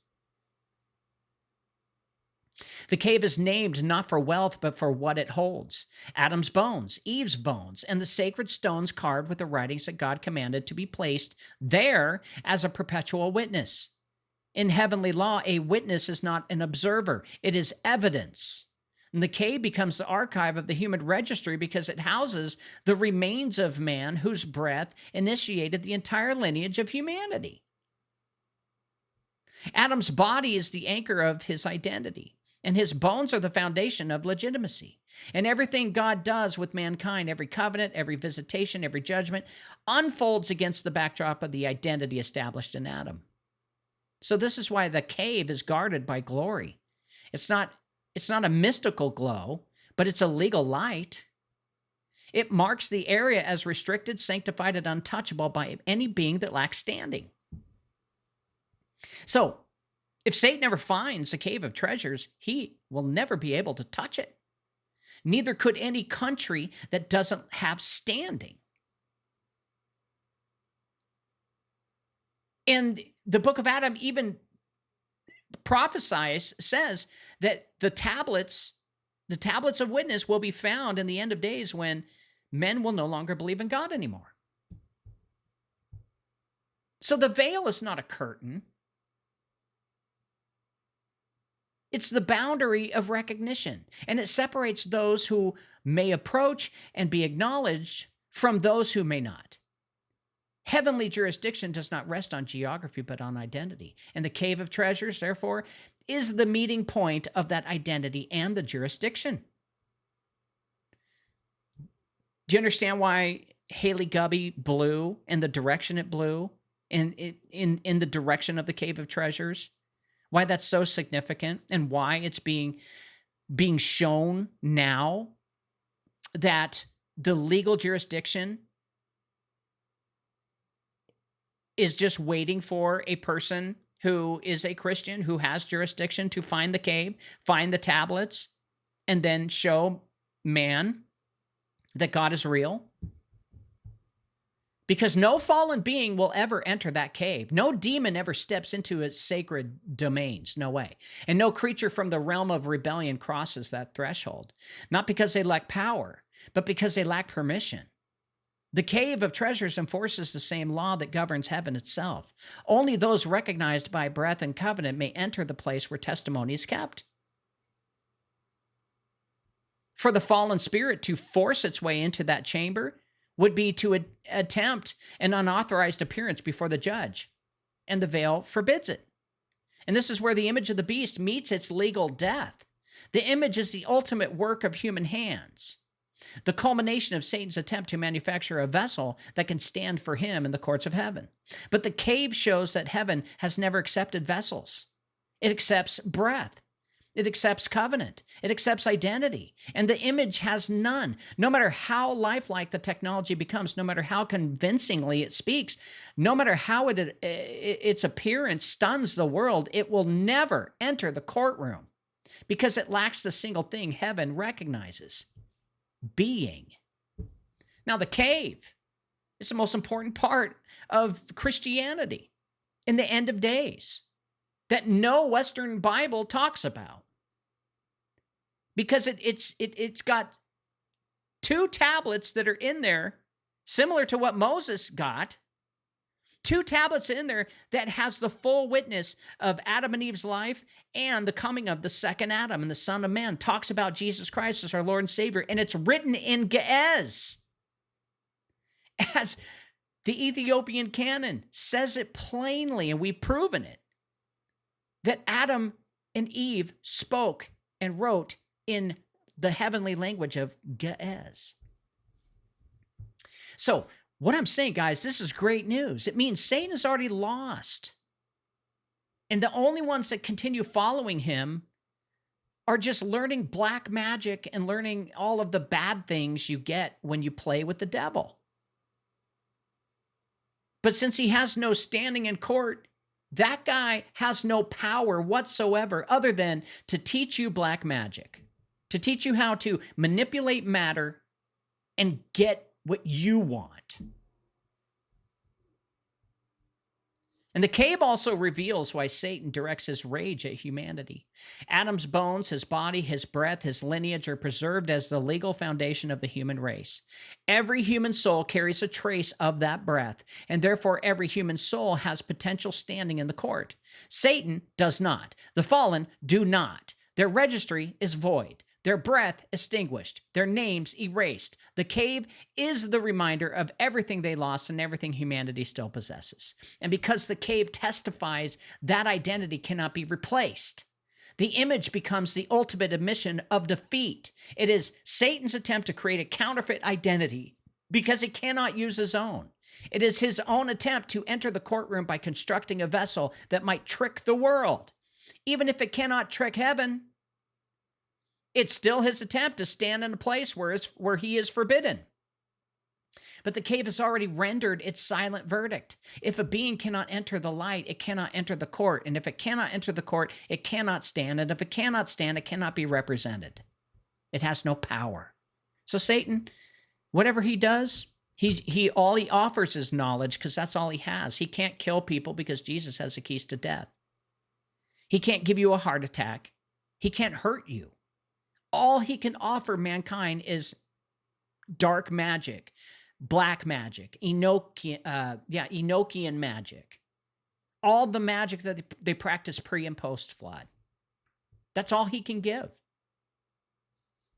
The cave is named not for wealth, but for what it holds. Adam's bones, Eve's bones, and the sacred stones carved with the writings that God commanded to be placed there as a perpetual witness. In heavenly law, a witness is not an observer. It is evidence. And the cave becomes the archive of the human registry because it houses the remains of man whose breath initiated the entire lineage of humanity. Adam's body is the anchor of his identity, and his bones are the foundation of legitimacy. And everything God does with mankind, every covenant, every visitation, every judgment, unfolds against the backdrop of the identity established in Adam. So this is why the cave is guarded by glory. It's not a mystical glow, but it's a legal light. It marks the area as restricted, sanctified, and untouchable by any being that lacks standing. So, if Satan ever finds a cave of treasures, he will never be able to touch it. Neither could any country that doesn't have standing. And the book of Adam even says that the tablets of witness will be found in the end of days when men will no longer believe in God anymore. So the veil is not a curtain. It's the boundary of recognition, and it separates those who may approach and be acknowledged from those who may not. Heavenly jurisdiction does not rest on geography, but on identity. And the Cave of Treasures, therefore, is the meeting point of that identity and the jurisdiction. Do you understand why Haley Gubby blew in the direction it blew, in the direction of the Cave of Treasures? Why that's so significant, and why it's being shown now that the legal jurisdiction is just waiting for a person who is a Christian, who has jurisdiction to find the cave, find the tablets, and then show man that God is real. Because no fallen being will ever enter that cave. No demon ever steps into its sacred domains. No way. And no creature from the realm of rebellion crosses that threshold. Not because they lack power, but because they lack permission. The Cave of Treasures enforces the same law that governs heaven itself. Only those recognized by breath and covenant may enter the place where testimony is kept. For the fallen spirit to force its way into that chamber would be to attempt an unauthorized appearance before the judge, and the veil forbids it. And this is where the image of the beast meets its legal death. The image is the ultimate work of human hands, the culmination of Satan's attempt to manufacture a vessel that can stand for him in the courts of heaven. But the cave shows that heaven has never accepted vessels. It accepts breath. It accepts covenant. It accepts identity. And the image has none. No matter how lifelike the technology becomes, no matter how convincingly it speaks, no matter how its appearance stuns the world, it will never enter the courtroom because it lacks the single thing heaven recognizes: being. Now, the cave is the most important part of Christianity in the end of days that no Western Bible talks about. Because it's got two tablets that are in there, similar to what Moses got. Two tablets in there that has the full witness of Adam and Eve's life and the coming of the second Adam and the Son of Man. Talks about Jesus Christ as our Lord and Savior, and it's written in Ge'ez. As the Ethiopian canon says it plainly, and we've proven it, that Adam and Eve spoke and wrote in the heavenly language of Ge'ez. So what I'm saying, guys, this is great news. It means Satan is already lost. And the only ones that continue following him are just learning black magic and learning all of the bad things you get when you play with the devil. But since he has no standing in court, that guy has no power whatsoever other than to teach you black magic, to teach you how to manipulate matter and get what you want. And the cave also reveals why Satan directs his rage at humanity. Adam's bones, his body, his breath, his lineage are preserved as the legal foundation of the human race. Every human soul carries a trace of that breath, and therefore every human soul has potential standing in the court. Satan does not. The fallen do not. Their registry is void. Their breath extinguished, their names erased. The cave is the reminder of everything they lost and everything humanity still possesses. And because the cave testifies that identity cannot be replaced, the image becomes the ultimate admission of defeat. It is Satan's attempt to create a counterfeit identity because he cannot use his own. It is his own attempt to enter the courtroom by constructing a vessel that might trick the world. Even if it cannot trick heaven, it's still his attempt to stand in a place where he is forbidden. But the cave has already rendered its silent verdict. If a being cannot enter the light, it cannot enter the court. And if it cannot enter the court, it cannot stand. And if it cannot stand, it cannot be represented. It has no power. So Satan, whatever he does, all he offers is knowledge because that's all he has. He can't kill people because Jesus has the keys to death. He can't give you a heart attack. He can't hurt you. All he can offer mankind is dark magic, black magic, Enochian magic. All the magic that they practice pre and post flood. That's all he can give.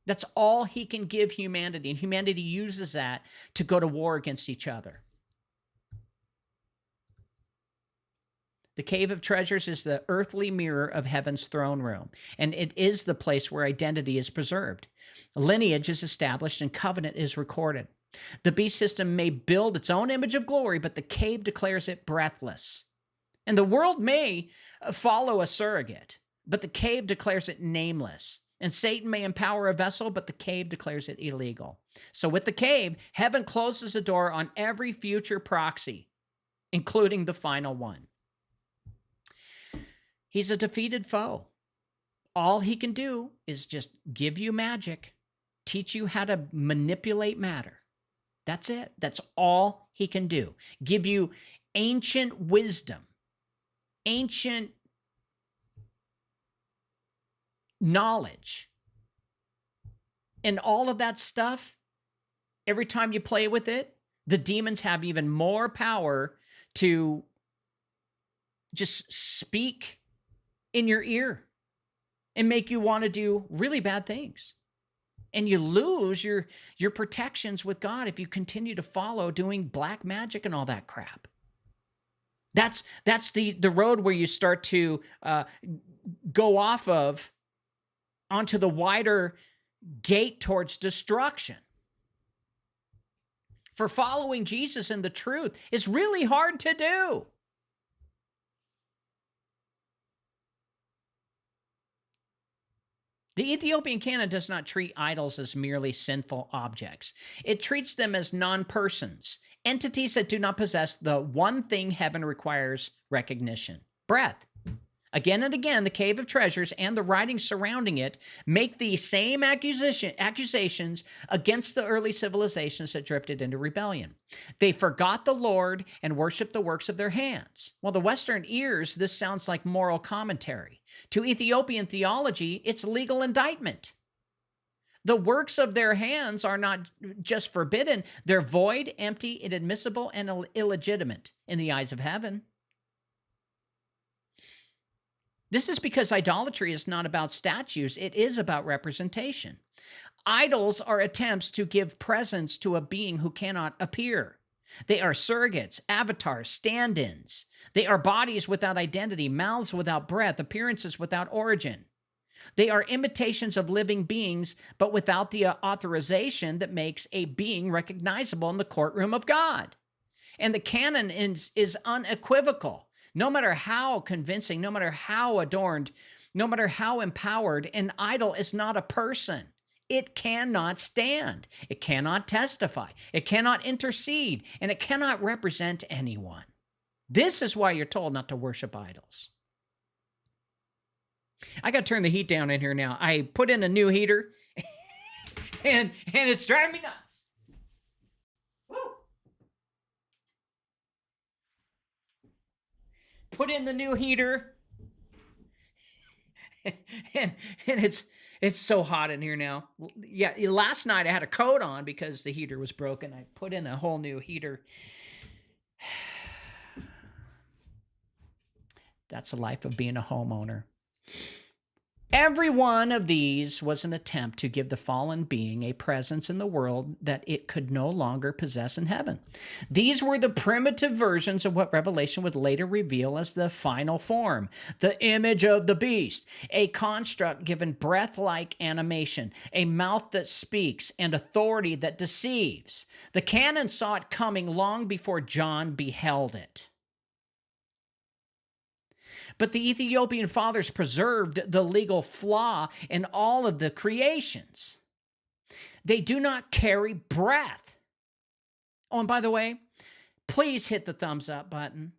That's all he can give humanity. And humanity uses that to go to war against each other. The cave of treasures is the earthly mirror of heaven's throne room, and it is the place where identity is preserved. Lineage is established and covenant is recorded. The beast system may build its own image of glory, but the cave declares it breathless. And the world may follow a surrogate, but the cave declares it nameless. And Satan may empower a vessel, but the cave declares it illegal. So with the cave, heaven closes the door on every future proxy, including the final one. He's a defeated foe. All he can do is just give you magic, teach you how to manipulate matter. That's it. That's all he can do. Give you ancient wisdom, ancient knowledge. And all of that stuff, every time you play with it, the demons have even more power to just speak in your ear and make you want to do really bad things. And you lose your protections with God if you continue to follow doing black magic and all that crap. That's the road where you start to go off of onto the wider gate towards destruction. For following Jesus and the truth is really hard to do. The Ethiopian canon does not treat idols as merely sinful objects. It treats them as non-persons, entities that do not possess the one thing heaven requires recognition: breath. Again and again, the Cave of Treasures and the writings surrounding it make the same accusations against the early civilizations that drifted into rebellion. They forgot the Lord and worshiped the works of their hands. Well, to Western ears, this sounds like moral commentary. To Ethiopian theology, it's legal indictment. The works of their hands are not just forbidden, they're void, empty, inadmissible, and illegitimate in the eyes of heaven. This is because idolatry is not about statues, it is about representation. Idols are attempts to give presence to a being who cannot appear. They are surrogates, avatars, stand-ins. They are bodies without identity, mouths without breath, appearances without origin. They are imitations of living beings, but without the authorization that makes a being recognizable in the courtroom of God. And the canon is unequivocal. No matter how convincing, no matter how adorned, no matter how empowered, an idol is not a person. It cannot stand. It cannot testify. It cannot intercede. And it cannot represent anyone. This is why you're told not to worship idols. I got to turn the heat down in here now. I put in a new heater, and it's driving me nuts. Put in the new heater, and it's so hot in here now. Yeah, last night I had a coat on because the heater was broken. I put in a whole new heater. That's the life of being a homeowner. Every one of these was an attempt to give the fallen being a presence in the world that it could no longer possess in heaven. These were the primitive versions of what Revelation would later reveal as the final form, the image of the beast, a construct given breath-like animation, a mouth that speaks, and authority that deceives. The canon saw it coming long before John beheld it. But the Ethiopian fathers preserved the legal flaw in all of the creations. They do not carry breath. Oh, and by the way, please hit the thumbs up button,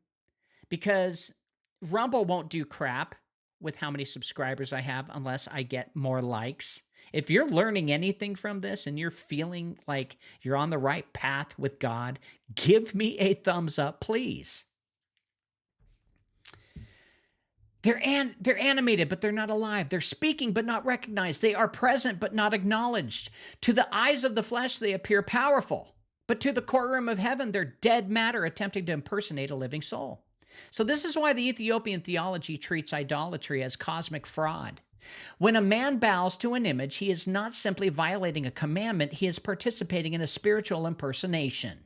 because Rumble won't do crap with how many subscribers I have unless I get more likes. If you're learning anything from this and you're feeling like you're on the right path with God, give me a thumbs up, please. They're animated, but they're not alive. They're speaking, but not recognized. They are present, but not acknowledged. To the eyes of the flesh, they appear powerful. But to the courtroom of heaven, they're dead matter attempting to impersonate a living soul. So this is why the Ethiopian theology treats idolatry as cosmic fraud. When a man bows to an image, he is not simply violating a commandment, he is participating in a spiritual impersonation.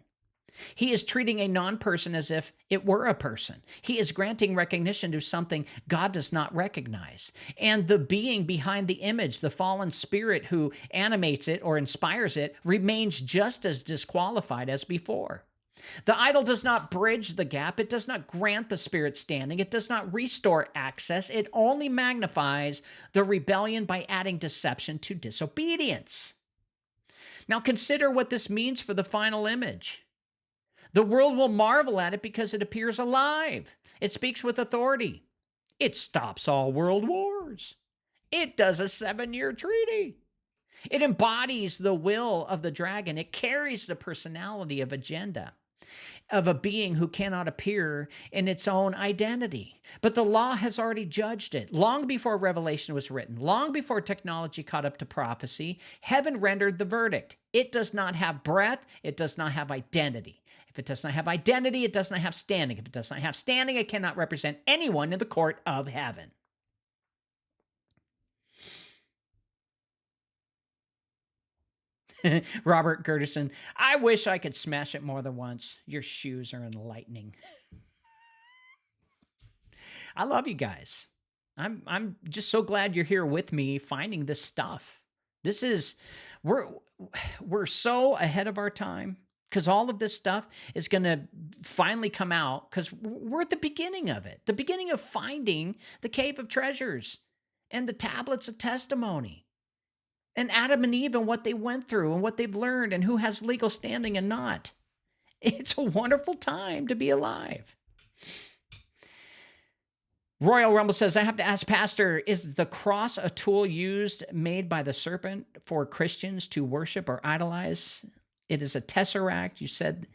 He is treating a non-person as if it were a person. He is granting recognition to something God does not recognize. And the being behind the image, the fallen spirit who animates it or inspires it, remains just as disqualified as before. The idol does not bridge the gap. It does not grant the spirit standing. It does not restore access. It only magnifies the rebellion by adding deception to disobedience. Now consider what this means for the final image. The world will marvel at it because it appears alive. It speaks with authority. It stops all world wars. It does a 7-year treaty. It embodies the will of the dragon. It carries the personality of agenda of a being who cannot appear in its own identity. But the law has already judged it. Long before Revelation was written, long before technology caught up to prophecy, heaven rendered the verdict. It does not have breath. It does not have identity. If it does not have identity, it does not have standing. If it does not have standing, it cannot represent anyone in the court of heaven. Robert Gerderson, I wish I could smash it more than once. Your shoes are enlightening. I love you guys. I'm just so glad you're here with me finding this stuff. This is, we're so ahead of our time, because all of this stuff is going to finally come out, because we're at the beginning of it, the beginning of finding the Cave of Treasures and the tablets of testimony. and Adam and Eve and what they went through and what they've learned and who has legal standing and not. It's a wonderful time to be alive. Royal Rumble says, I have to ask, Pastor, is the cross a tool made by the serpent for Christians to worship or idolize? It is a tesseract. You said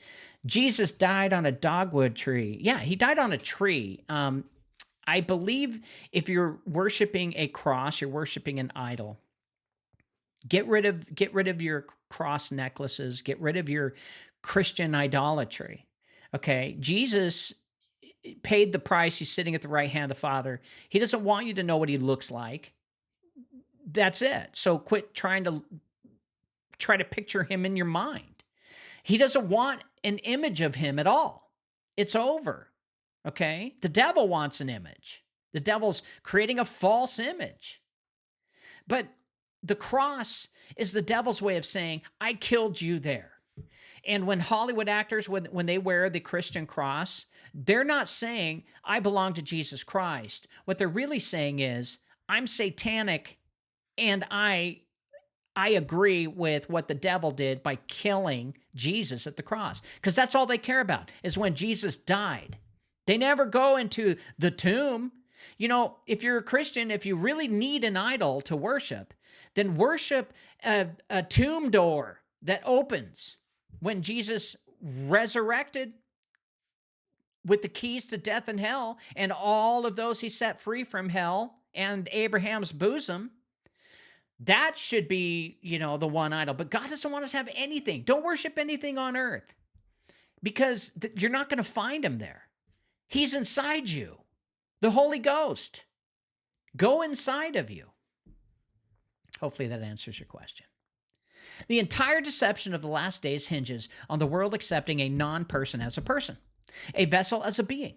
Jesus died on a dogwood tree. Yeah, he died on a tree. I believe if you're worshiping a cross, you're worshiping an idol. Get rid of your cross necklaces. Get rid of your Christian idolatry. Okay, Jesus paid the price. He's sitting at the right hand of the Father. He doesn't want you to know what he looks like. That's it. So quit trying to picture him in your mind. He doesn't want an image of him at all. It's over. Okay? The devil wants an image. The devil's creating a false image. But the cross is the devil's way of saying, I killed you there. And when Hollywood actors, when they wear the Christian cross, they're not saying, I belong to Jesus Christ. What they're really saying is, I'm satanic and I agree with what the devil did by killing Jesus at the cross. Because that's all they care about, is when Jesus died. They never go into the tomb. You know, if you're a Christian, if you really need an idol to worship, then worship a tomb door that opens. When Jesus resurrected with the keys to death and hell and all of those he set free from hell and Abraham's bosom, that should be, the one idol. But God doesn't want us to have anything. Don't worship anything on earth because you're not going to find him there. He's inside you. The Holy Ghost. Go inside of you. Hopefully that answers your question. The entire deception of the last days hinges on the world accepting a non-person as a person, a vessel as a being.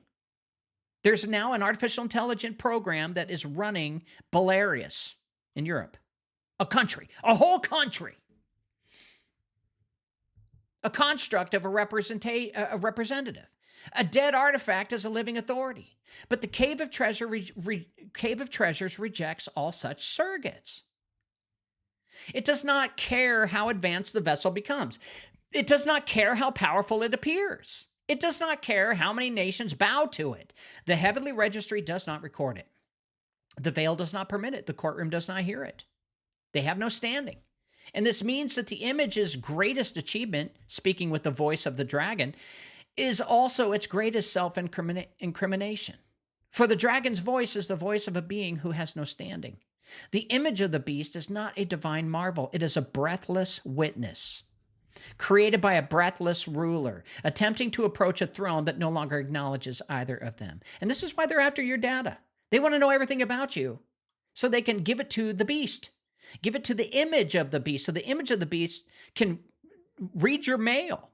There's now an artificial intelligence program that is running Belarus in Europe. A country, a whole country. A construct of a representative. A dead artifact as a living authority. But the Cave of Treasures rejects all such surrogates. It does not care how advanced the vessel becomes. It does not care how powerful it appears. It does not care how many nations bow to it. The heavenly registry does not record it. The veil does not permit it. The courtroom does not hear it. They have no standing. And this means that the image's greatest achievement, speaking with the voice of the dragon, is also its greatest self-incrimination. For the dragon's voice is the voice of a being who has no standing. The image of the beast is not a divine marvel. It is a breathless witness, created by a breathless ruler, attempting to approach a throne that no longer acknowledges either of them. And this is why they're after your data. They want to know everything about you so they can give it to the beast, give it to the image of the beast. So the image of the beast can read your mail,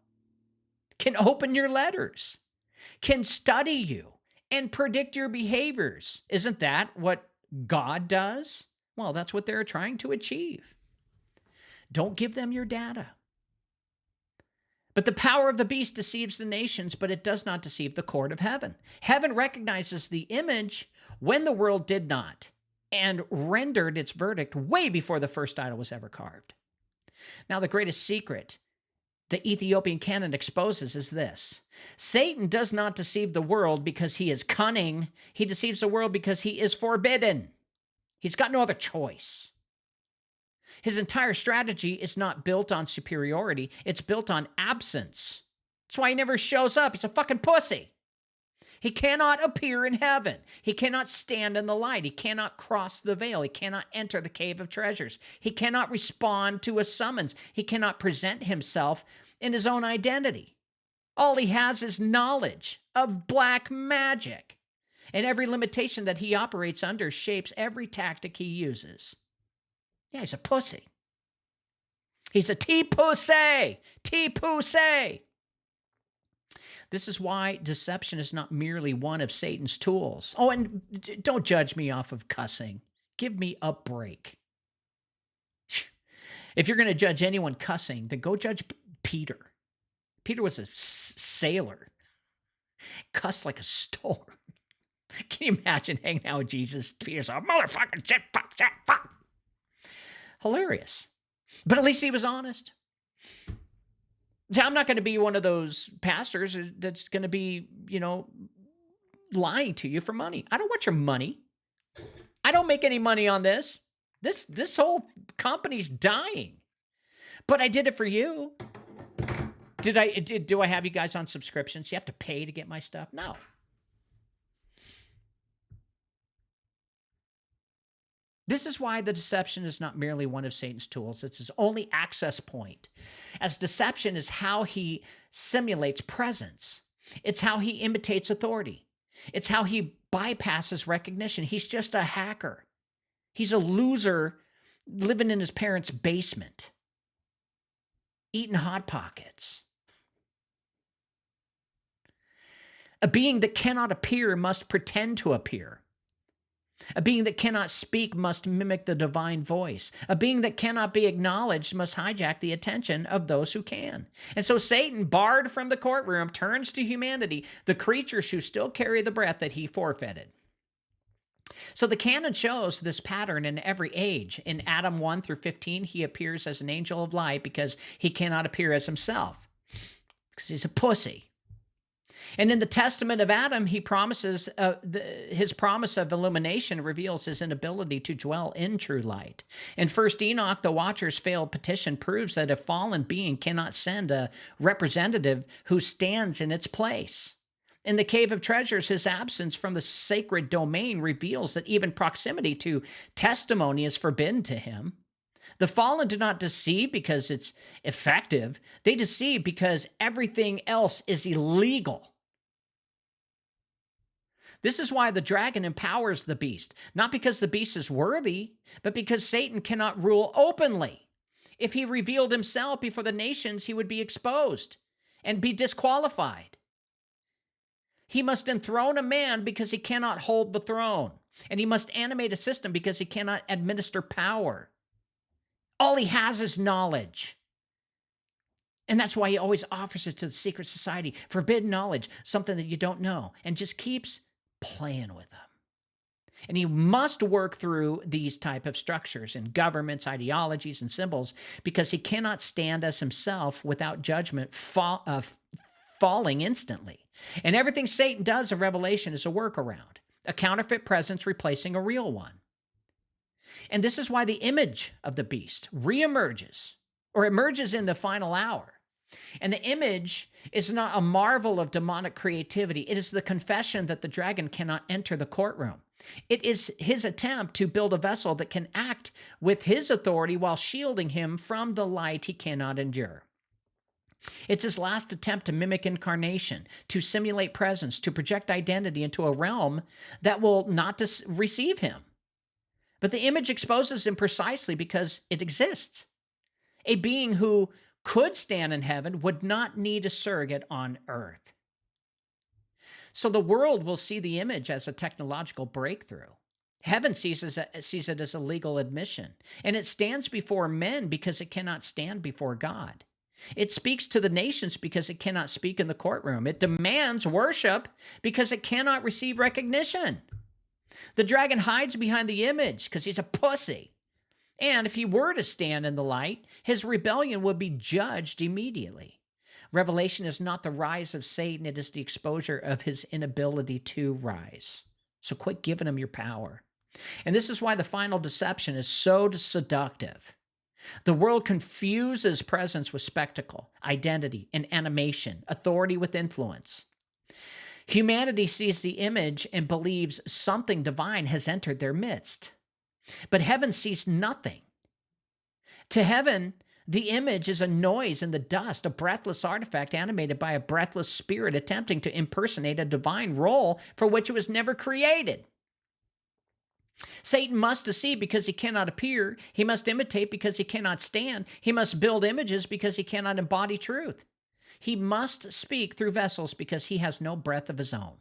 can open your letters, can study you and predict your behaviors. Isn't that what God does? Well, that's what they're trying to achieve. Don't give them your data. But the power of the beast deceives the nations, but it does not deceive the court of heaven. Heaven recognizes the image when the world did not, and rendered its verdict way before the first idol was ever carved. Now, the greatest secret the Ethiopian canon exposes is this: Satan does not deceive the world because he is cunning. He deceives the world because he is forbidden. He's got no other choice. His entire strategy is not built on superiority. It's built on absence. That's why he never shows up. He's a fucking pussy. He cannot appear in heaven. He cannot stand in the light. He cannot cross the veil. He cannot enter the cave of treasures. He cannot respond to a summons. He cannot present himself in his own identity. All he has is knowledge of black magic. And every limitation that he operates under shapes every tactic he uses. Yeah, he's a pussy. He's a T-pussy. T-pussy. This is why deception is not merely one of Satan's tools. Oh, and don't judge me off of cussing. Give me a break. If you're going to judge anyone cussing, then go judge Peter. Peter was a sailor. Cussed like a storm. Can you imagine hanging out with Jesus? Peter's a motherfucking shit, fuck, shit, fuck. Hilarious. But at least he was honest. So I'm not going to be one of those pastors that's going to be, lying to you for money. I don't want your money. I don't make any money on this. This whole company's dying. But I did it for you. Do I have you guys on subscriptions? You have to pay to get my stuff? No. This is why the deception is not merely one of Satan's tools. It's his only access point, as deception is how he simulates presence. It's how he imitates authority. It's how he bypasses recognition. He's just a hacker. He's a loser living in his parents' basement, eating Hot Pockets. A being that cannot appear must pretend to appear. A being that cannot speak must mimic the divine voice. A being that cannot be acknowledged must hijack the attention of those who can. And so Satan, barred from the courtroom, turns to humanity, the creatures who still carry the breath that he forfeited. So the canon shows this pattern in every age. In Adam 1 through 15, he appears as an angel of light because he cannot appear as himself, because he's a pussy. And in the testament of Adam, he promises his promise of illumination reveals his inability to dwell in true light. In 1 Enoch, the Watcher's failed petition proves that a fallen being cannot send a representative who stands in its place. In the Cave of Treasures, his absence from the sacred domain reveals that even proximity to testimony is forbidden to him. The fallen do not deceive because it's effective. They deceive because everything else is illegal. This is why the dragon empowers the beast, not because the beast is worthy, but because Satan cannot rule openly. If he revealed himself before the nations, he would be exposed and be disqualified. He must enthrone a man because he cannot hold the throne, and he must animate a system because he cannot administer power. All he has is knowledge. And that's why he always offers it to the secret society, forbidden knowledge, something that you don't know, and just keeps playing with them. And he must work through these type of structures in governments, ideologies, and symbols because he cannot stand as himself without judgment falling instantly. And everything Satan does in Revelation is a workaround, a counterfeit presence replacing a real one. And this is why the image of the beast reemerges or emerges in the final hour. And the image is not a marvel of demonic creativity. It is the confession that the dragon cannot enter the courtroom. It is his attempt to build a vessel that can act with his authority while shielding him from the light he cannot endure. It's his last attempt to mimic incarnation, to simulate presence, to project identity into a realm that will not receive him. But the image exposes him precisely because it exists. A being who could stand in heaven would not need a surrogate on earth. So the world will see the image as a technological breakthrough. Heaven sees it as a legal admission, and it stands before men because it cannot stand before God. It speaks to the nations because it cannot speak in the courtroom. It demands worship because it cannot receive recognition. The dragon hides behind the image because he's a pussy. And if he were to stand in the light, his rebellion would be judged immediately. Revelation is not the rise of Satan, it is the exposure of his inability to rise. So quit giving him your power. And this is why the final deception is so seductive. The world confuses presence with spectacle, identity and animation, authority with influence. Humanity sees the image and believes something divine has entered their midst. But heaven sees nothing. To heaven, the image is a noise in the dust, a breathless artifact animated by a breathless spirit attempting to impersonate a divine role for which it was never created. Satan must deceive because he cannot appear. He must imitate because he cannot stand. He must build images because he cannot embody truth. He must speak through vessels because he has no breath of his own.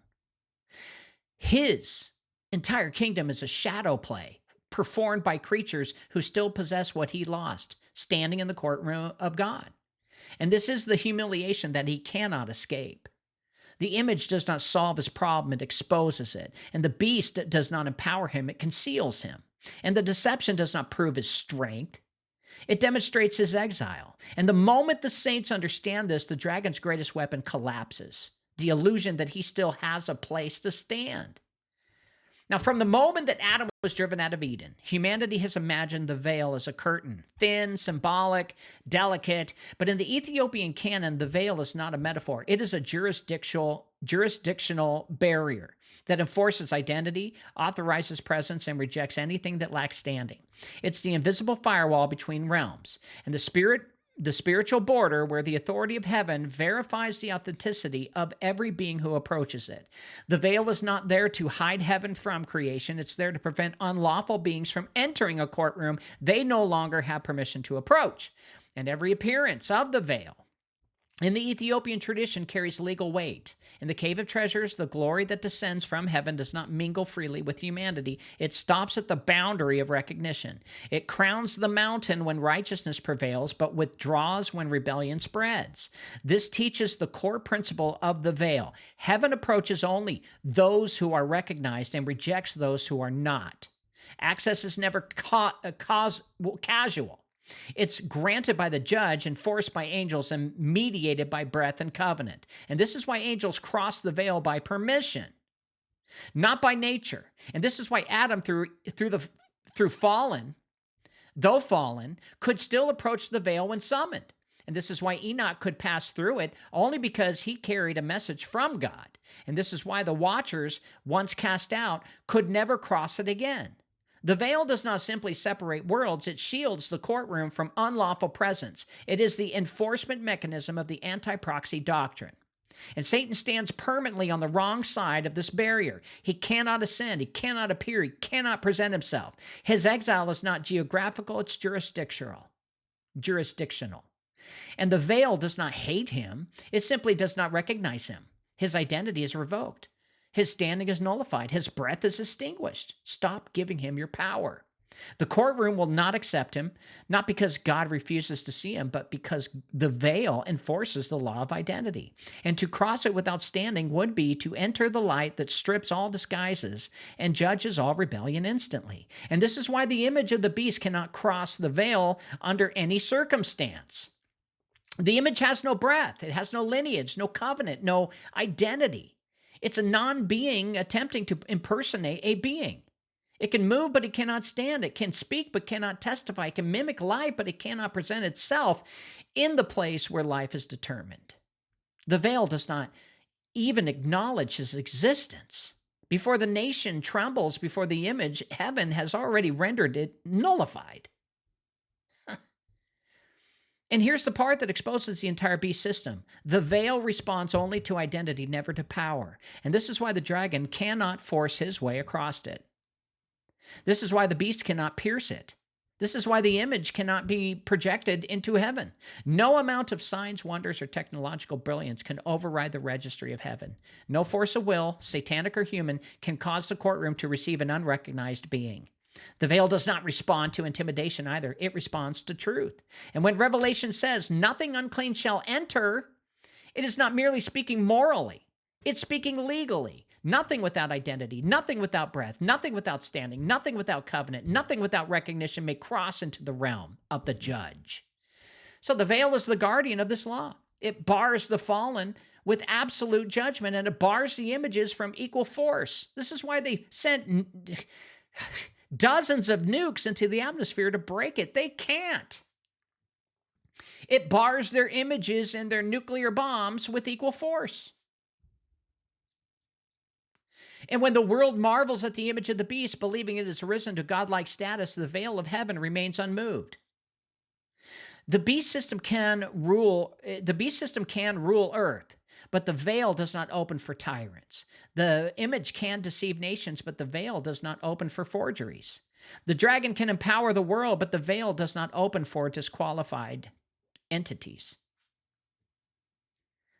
His entire kingdom is a shadow play performed by creatures who still possess what he lost, standing in the courtroom of God. And this is the humiliation that he cannot escape. The image does not solve his problem, it exposes it. And the beast does not empower him, it conceals him. And the deception does not prove his strength, It demonstrates his exile. And the moment the saints understand this, the dragon's greatest weapon collapses. The illusion that he still has a place to stand. Now, from the moment that Adam was driven out of Eden, humanity has imagined the veil as a curtain, thin, symbolic, delicate. But in the Ethiopian canon, the veil is not a metaphor. It is a jurisdictional barrier that enforces identity, authorizes presence, and rejects anything that lacks standing. It's the invisible firewall between realms, and the spiritual border where the authority of heaven verifies the authenticity of every being who approaches it. The veil is not there to hide heaven from creation. It's there to prevent unlawful beings from entering a courtroom they no longer have permission to approach. And every appearance of the veil in the Ethiopian tradition carries legal weight. In the Cave of Treasures, the glory that descends from heaven does not mingle freely with humanity. It stops at the boundary of recognition. It crowns the mountain when righteousness prevails, but withdraws when rebellion spreads. This teaches the core principle of the veil. Heaven approaches only those who are recognized and rejects those who are not. Access is never casual. It's granted by the judge, enforced by angels, and mediated by breath and covenant. And this is why angels cross the veil by permission, not by nature. And this is why Adam, though fallen, could still approach the veil when summoned. And this is why Enoch could pass through it only because he carried a message from God. And this is why the watchers, once cast out, could never cross it again. The veil does not simply separate worlds, it shields the courtroom from unlawful presence. It is the enforcement mechanism of the anti-proxy doctrine. And Satan stands permanently on the wrong side of this barrier. He cannot ascend, he cannot appear, he cannot present himself. His exile is not geographical, it's jurisdictional. And the veil does not hate him, it simply does not recognize him. His identity is revoked. His standing is nullified. His breath is extinguished. Stop giving him your power. The courtroom will not accept him, not because God refuses to see him, but because the veil enforces the law of identity. And to cross it without standing would be to enter the light that strips all disguises and judges all rebellion instantly. And this is why the image of the beast cannot cross the veil under any circumstance. The image has no breath. It has no lineage, no covenant, no identity. It's a non-being attempting to impersonate a being. It can move, but it cannot stand. It can speak, but cannot testify. It can mimic life, but it cannot present itself in the place where life is determined. The veil does not even acknowledge his existence. Before the nation trembles before the image, heaven has already rendered it nullified. And here's the part that exposes the entire beast system. The veil responds only to identity, never to power. And this is why the dragon cannot force his way across it. This is why the beast cannot pierce it. This is why the image cannot be projected into heaven. No amount of signs, wonders, or technological brilliance can override the registry of heaven. No force of will, satanic or human, can cause the courtroom to receive an unrecognized being. The veil does not respond to intimidation either. It responds to truth. And when Revelation says nothing unclean shall enter, it is not merely speaking morally. It's speaking legally. Nothing without identity, nothing without breath, nothing without standing, nothing without covenant, nothing without recognition may cross into the realm of the judge. So the veil is the guardian of this law. It bars the fallen with absolute judgment, and it bars the images from equal force. This is why they sent dozens of nukes into the atmosphere to break it. They can't. It bars their images and their nuclear bombs with equal force. And when the world marvels at the image of the beast, believing it has risen to godlike status, the veil of heaven remains unmoved. The beast system can rule earth, but the veil does not open for tyrants. The image can deceive nations, but the veil does not open for forgeries. The dragon can empower the world, but the veil does not open for disqualified entities.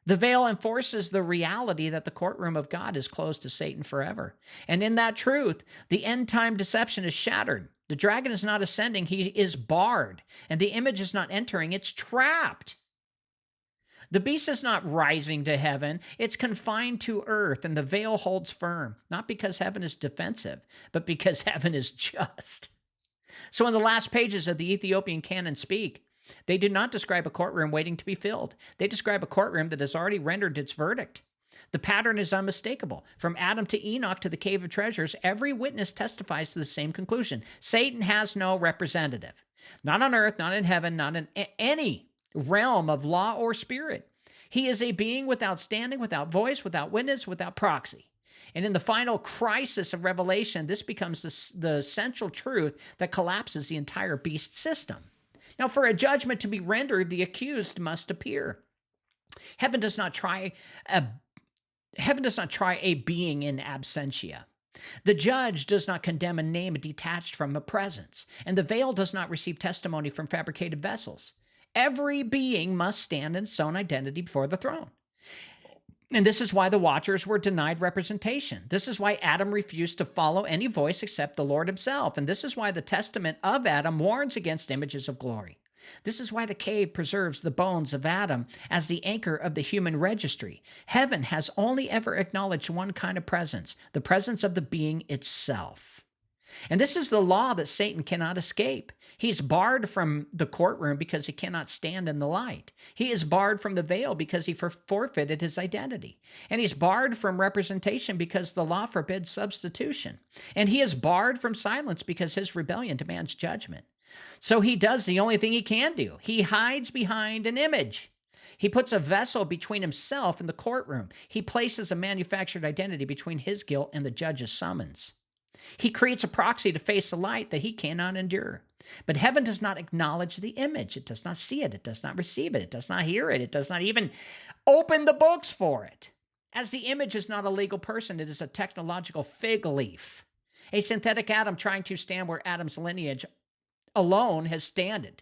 The veil enforces the reality that the courtroom of God is closed to Satan forever. And in that truth, the end-time deception is shattered. The dragon is not ascending, he is barred. And the image is not entering, it's trapped. The beast is not rising to heaven, it's confined to earth, and the veil holds firm, not because heaven is defensive, but because heaven is just. So when the last pages of the Ethiopian canon speak, they do not describe a courtroom waiting to be filled. They describe a courtroom that has already rendered its verdict. The pattern is unmistakable. From Adam to Enoch to the Cave of Treasures, every witness testifies to the same conclusion. Satan has no representative. Not on earth, not in heaven, not in any realm of law or spirit. He is a being without standing, without voice, without witness, without proxy. And in the final crisis of revelation, this becomes the central truth that collapses the entire beast system. Now, for a judgment to be rendered, the accused must appear. Heaven does not try a being in absentia. The judge does not condemn a name detached from a presence, and the veil does not receive testimony from fabricated vessels. Every being must stand in its own identity before the throne. And this is why the watchers were denied representation. This is why Adam refused to follow any voice except the Lord himself. And this is why the testament of Adam warns against images of glory. This is why the cave preserves the bones of Adam as the anchor of the human registry. Heaven has only ever acknowledged one kind of presence, the presence of the being itself. And this is the law that Satan cannot escape. He's barred from the courtroom because he cannot stand in the light. He is barred from the veil because he forfeited his identity. And he's barred from representation because the law forbids substitution. And he is barred from silence because his rebellion demands judgment. So he does the only thing he can do. He hides behind an image. He puts a vessel between himself and the courtroom. He places a manufactured identity between his guilt and the judge's summons. He creates a proxy to face the light that he cannot endure. But heaven does not acknowledge the image. It does not see it. It does not receive it. It does not hear it. It does not even open the books for it. As the image is not a legal person, it is a technological fig leaf, a synthetic Adam trying to stand where Adam's lineage alone has standing.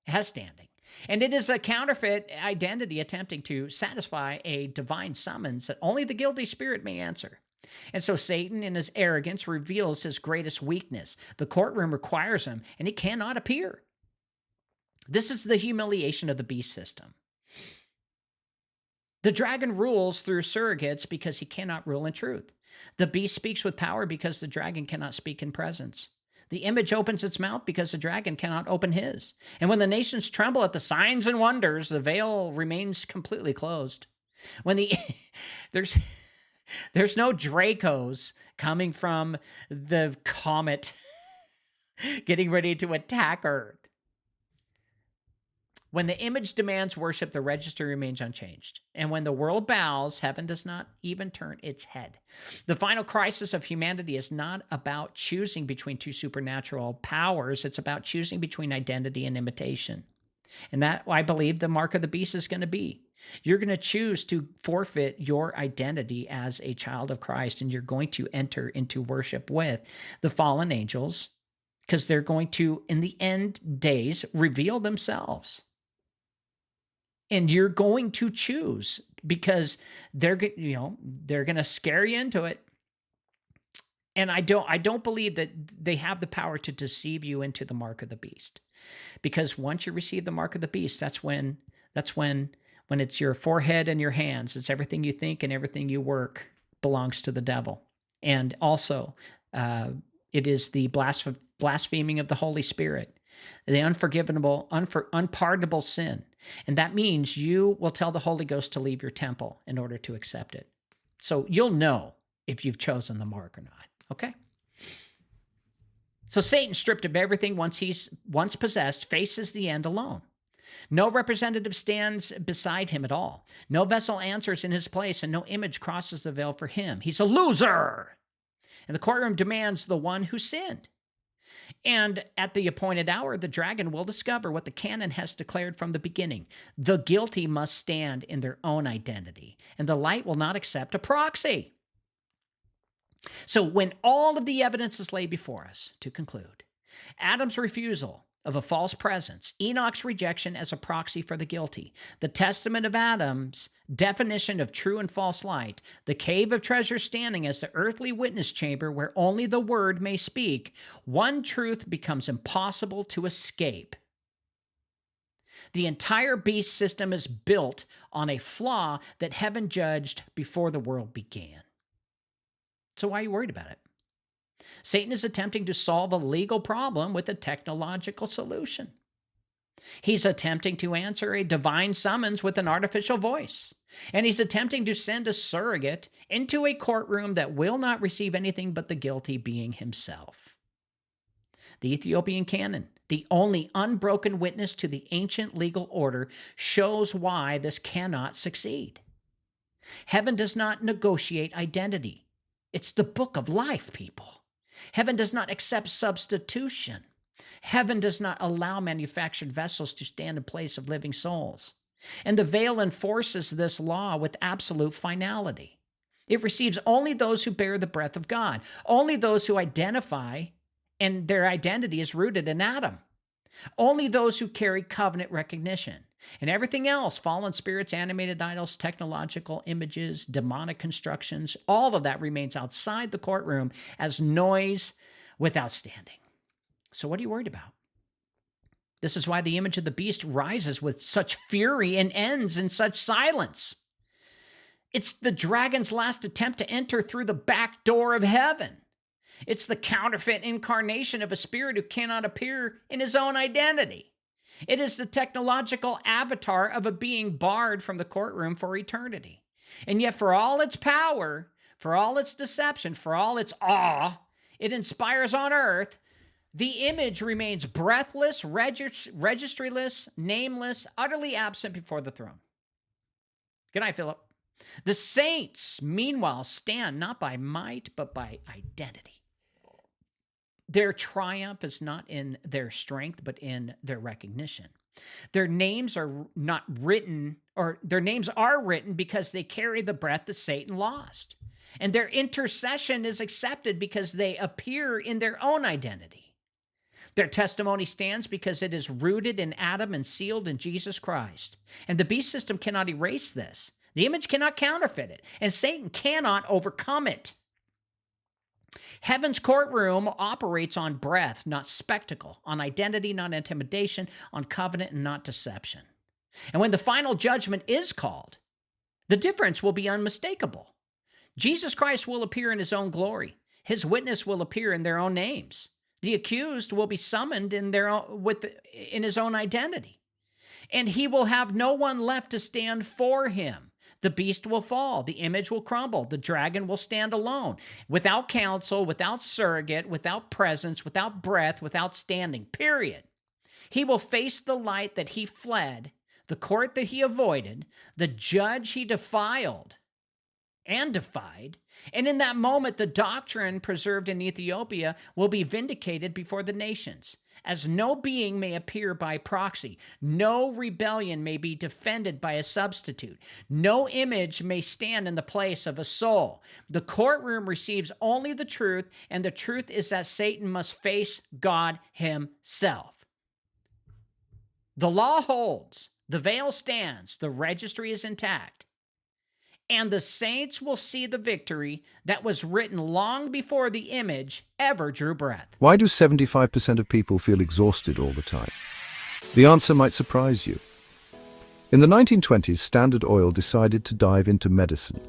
And it is a counterfeit identity attempting to satisfy a divine summons that only the guilty spirit may answer. And so Satan, in his arrogance, reveals his greatest weakness. The courtroom requires him, and he cannot appear. This is the humiliation of the beast system. The dragon rules through surrogates because he cannot rule in truth. The beast speaks with power because the dragon cannot speak in presence. The image opens its mouth because the dragon cannot open his. And when the nations tremble at the signs and wonders, the veil remains completely closed. There's no Dracos coming from the comet getting ready to attack Earth. When the image demands worship, the register remains unchanged. And when the world bows, heaven does not even turn its head. The final crisis of humanity is not about choosing between two supernatural powers. It's about choosing between identity and imitation. And that, I believe, the mark of the beast is going to be. You're going to choose to forfeit your identity as a child of Christ, and you're going to enter into worship with the fallen angels because they're going to, in the end days, reveal themselves. And you're going to choose because they're going to scare you into it. And I don't believe that they have the power to deceive you into the mark of the beast, because once you receive the mark of the beast, that's when it's your forehead and your hands, it's everything you think and everything you work belongs to the devil. And also, it is the blaspheming of the Holy Spirit, the unpardonable sin. And that means you will tell the Holy Ghost to leave your temple in order to accept it. So you'll know if you've chosen the mark or not, okay? So Satan, stripped of everything once possessed, faces the end alone. No representative stands beside him at all. No vessel answers in his place, and no image crosses the veil for him. He's a loser. And the courtroom demands the one who sinned. And at the appointed hour, the dragon will discover what the canon has declared from the beginning. The guilty must stand in their own identity, and the light will not accept a proxy. So when all of the evidence is laid before us, to conclude, Adam's refusal of a false presence, Enoch's rejection as a proxy for the guilty, the testament of Adam's definition of true and false light, the cave of treasure standing as the earthly witness chamber where only the word may speak, one truth becomes impossible to escape. The entire beast system is built on a flaw that heaven judged before the world began. So why are you worried about it? Satan is attempting to solve a legal problem with a technological solution. He's attempting to answer a divine summons with an artificial voice. And he's attempting to send a surrogate into a courtroom that will not receive anything but the guilty being himself. The Ethiopian canon, the only unbroken witness to the ancient legal order, shows why this cannot succeed. Heaven does not negotiate identity. It's the book of life, people. Heaven does not accept substitution. Heaven does not allow manufactured vessels to stand in place of living souls. And the veil enforces this law with absolute finality. It receives only those who bear the breath of God, only those who identify, and their identity is rooted in Adam, only those who carry covenant recognition. And everything else, fallen spirits, animated idols, technological images, demonic constructions, all of that remains outside the courtroom as noise without standing. So what are you worried about? This is why the image of the beast rises with such fury and ends in such silence. It's the dragon's last attempt to enter through the back door of heaven. It's the counterfeit incarnation of a spirit who cannot appear in his own identity. It is the technological avatar of a being barred from the courtroom for eternity. And yet for all its power, for all its deception, for all its awe it inspires on earth, the image remains breathless, registryless, nameless, utterly absent before the throne. Good night, Philip. The saints, meanwhile, stand not by might, but by identity. Their triumph is not in their strength, but in their recognition. Their names are not written, or their names are written because they carry the breath that Satan lost. And their intercession is accepted because they appear in their own identity. Their testimony stands because it is rooted in Adam and sealed in Jesus Christ. And the beast system cannot erase this. The image cannot counterfeit it, and Satan cannot overcome it. Heaven's courtroom operates on breath, not spectacle, on identity, not intimidation, on covenant and not deception. And when the final judgment is called, the difference will be unmistakable. Jesus Christ will appear in his own glory. His witness will appear in their own names. The accused will be summoned in his own identity. And he will have no one left to stand for him. The beast will fall. The image will crumble. The dragon will stand alone, without counsel, without surrogate, without presence, without breath, without standing, period. He will face the light that he fled, the court that he avoided, the judge he defiled and defied. And in that moment, the doctrine preserved in Ethiopia will be vindicated before the nations. As no being may appear by proxy, no rebellion may be defended by a substitute, no image may stand in the place of a soul. The courtroom receives only the truth, and the truth is that Satan must face God himself. The law holds, the veil stands, the registry is intact, and the saints will see the victory that was written long before the image ever drew breath. Why do 75% of people feel exhausted all the time? The answer might surprise you. In the 1920s, Standard Oil decided to dive into medicine.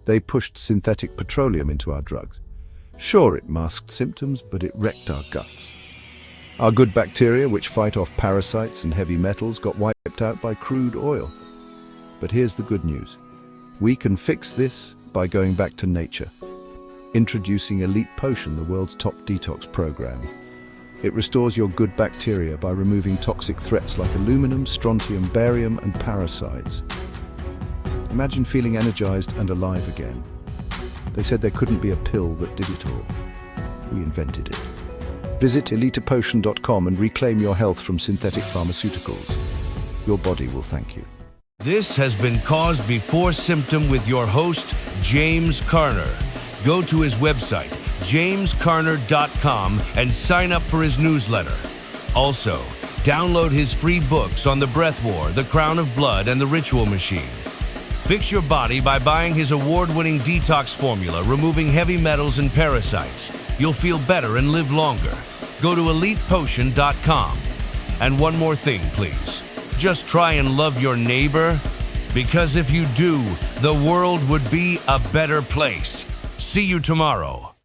They pushed synthetic petroleum into our drugs. Sure, it masked symptoms, but it wrecked our guts. Our good bacteria, which fight off parasites and heavy metals, got wiped out by crude oil. But here's the good news. We can fix this by going back to nature. Introducing Elite Potion, the world's top detox program. It restores your good bacteria by removing toxic threats like aluminum, strontium, barium, and parasites. Imagine feeling energized and alive again. They said there couldn't be a pill that did it all. We invented it. Visit elitepotion.com and reclaim your health from synthetic pharmaceuticals. Your body will thank you. This has been Cause Before Symptom with your host, James Carner. Go to his website, jamescarner.com, and sign up for his newsletter. Also, download his free books on the breath war, the crown of blood, and the ritual machine. Fix your body by buying his award-winning detox formula, removing heavy metals and parasites. You'll feel better and live longer. Go to elitepotion.com. And one more thing, please. Just try and love your neighbor, because if you do, the world would be a better place. See you tomorrow.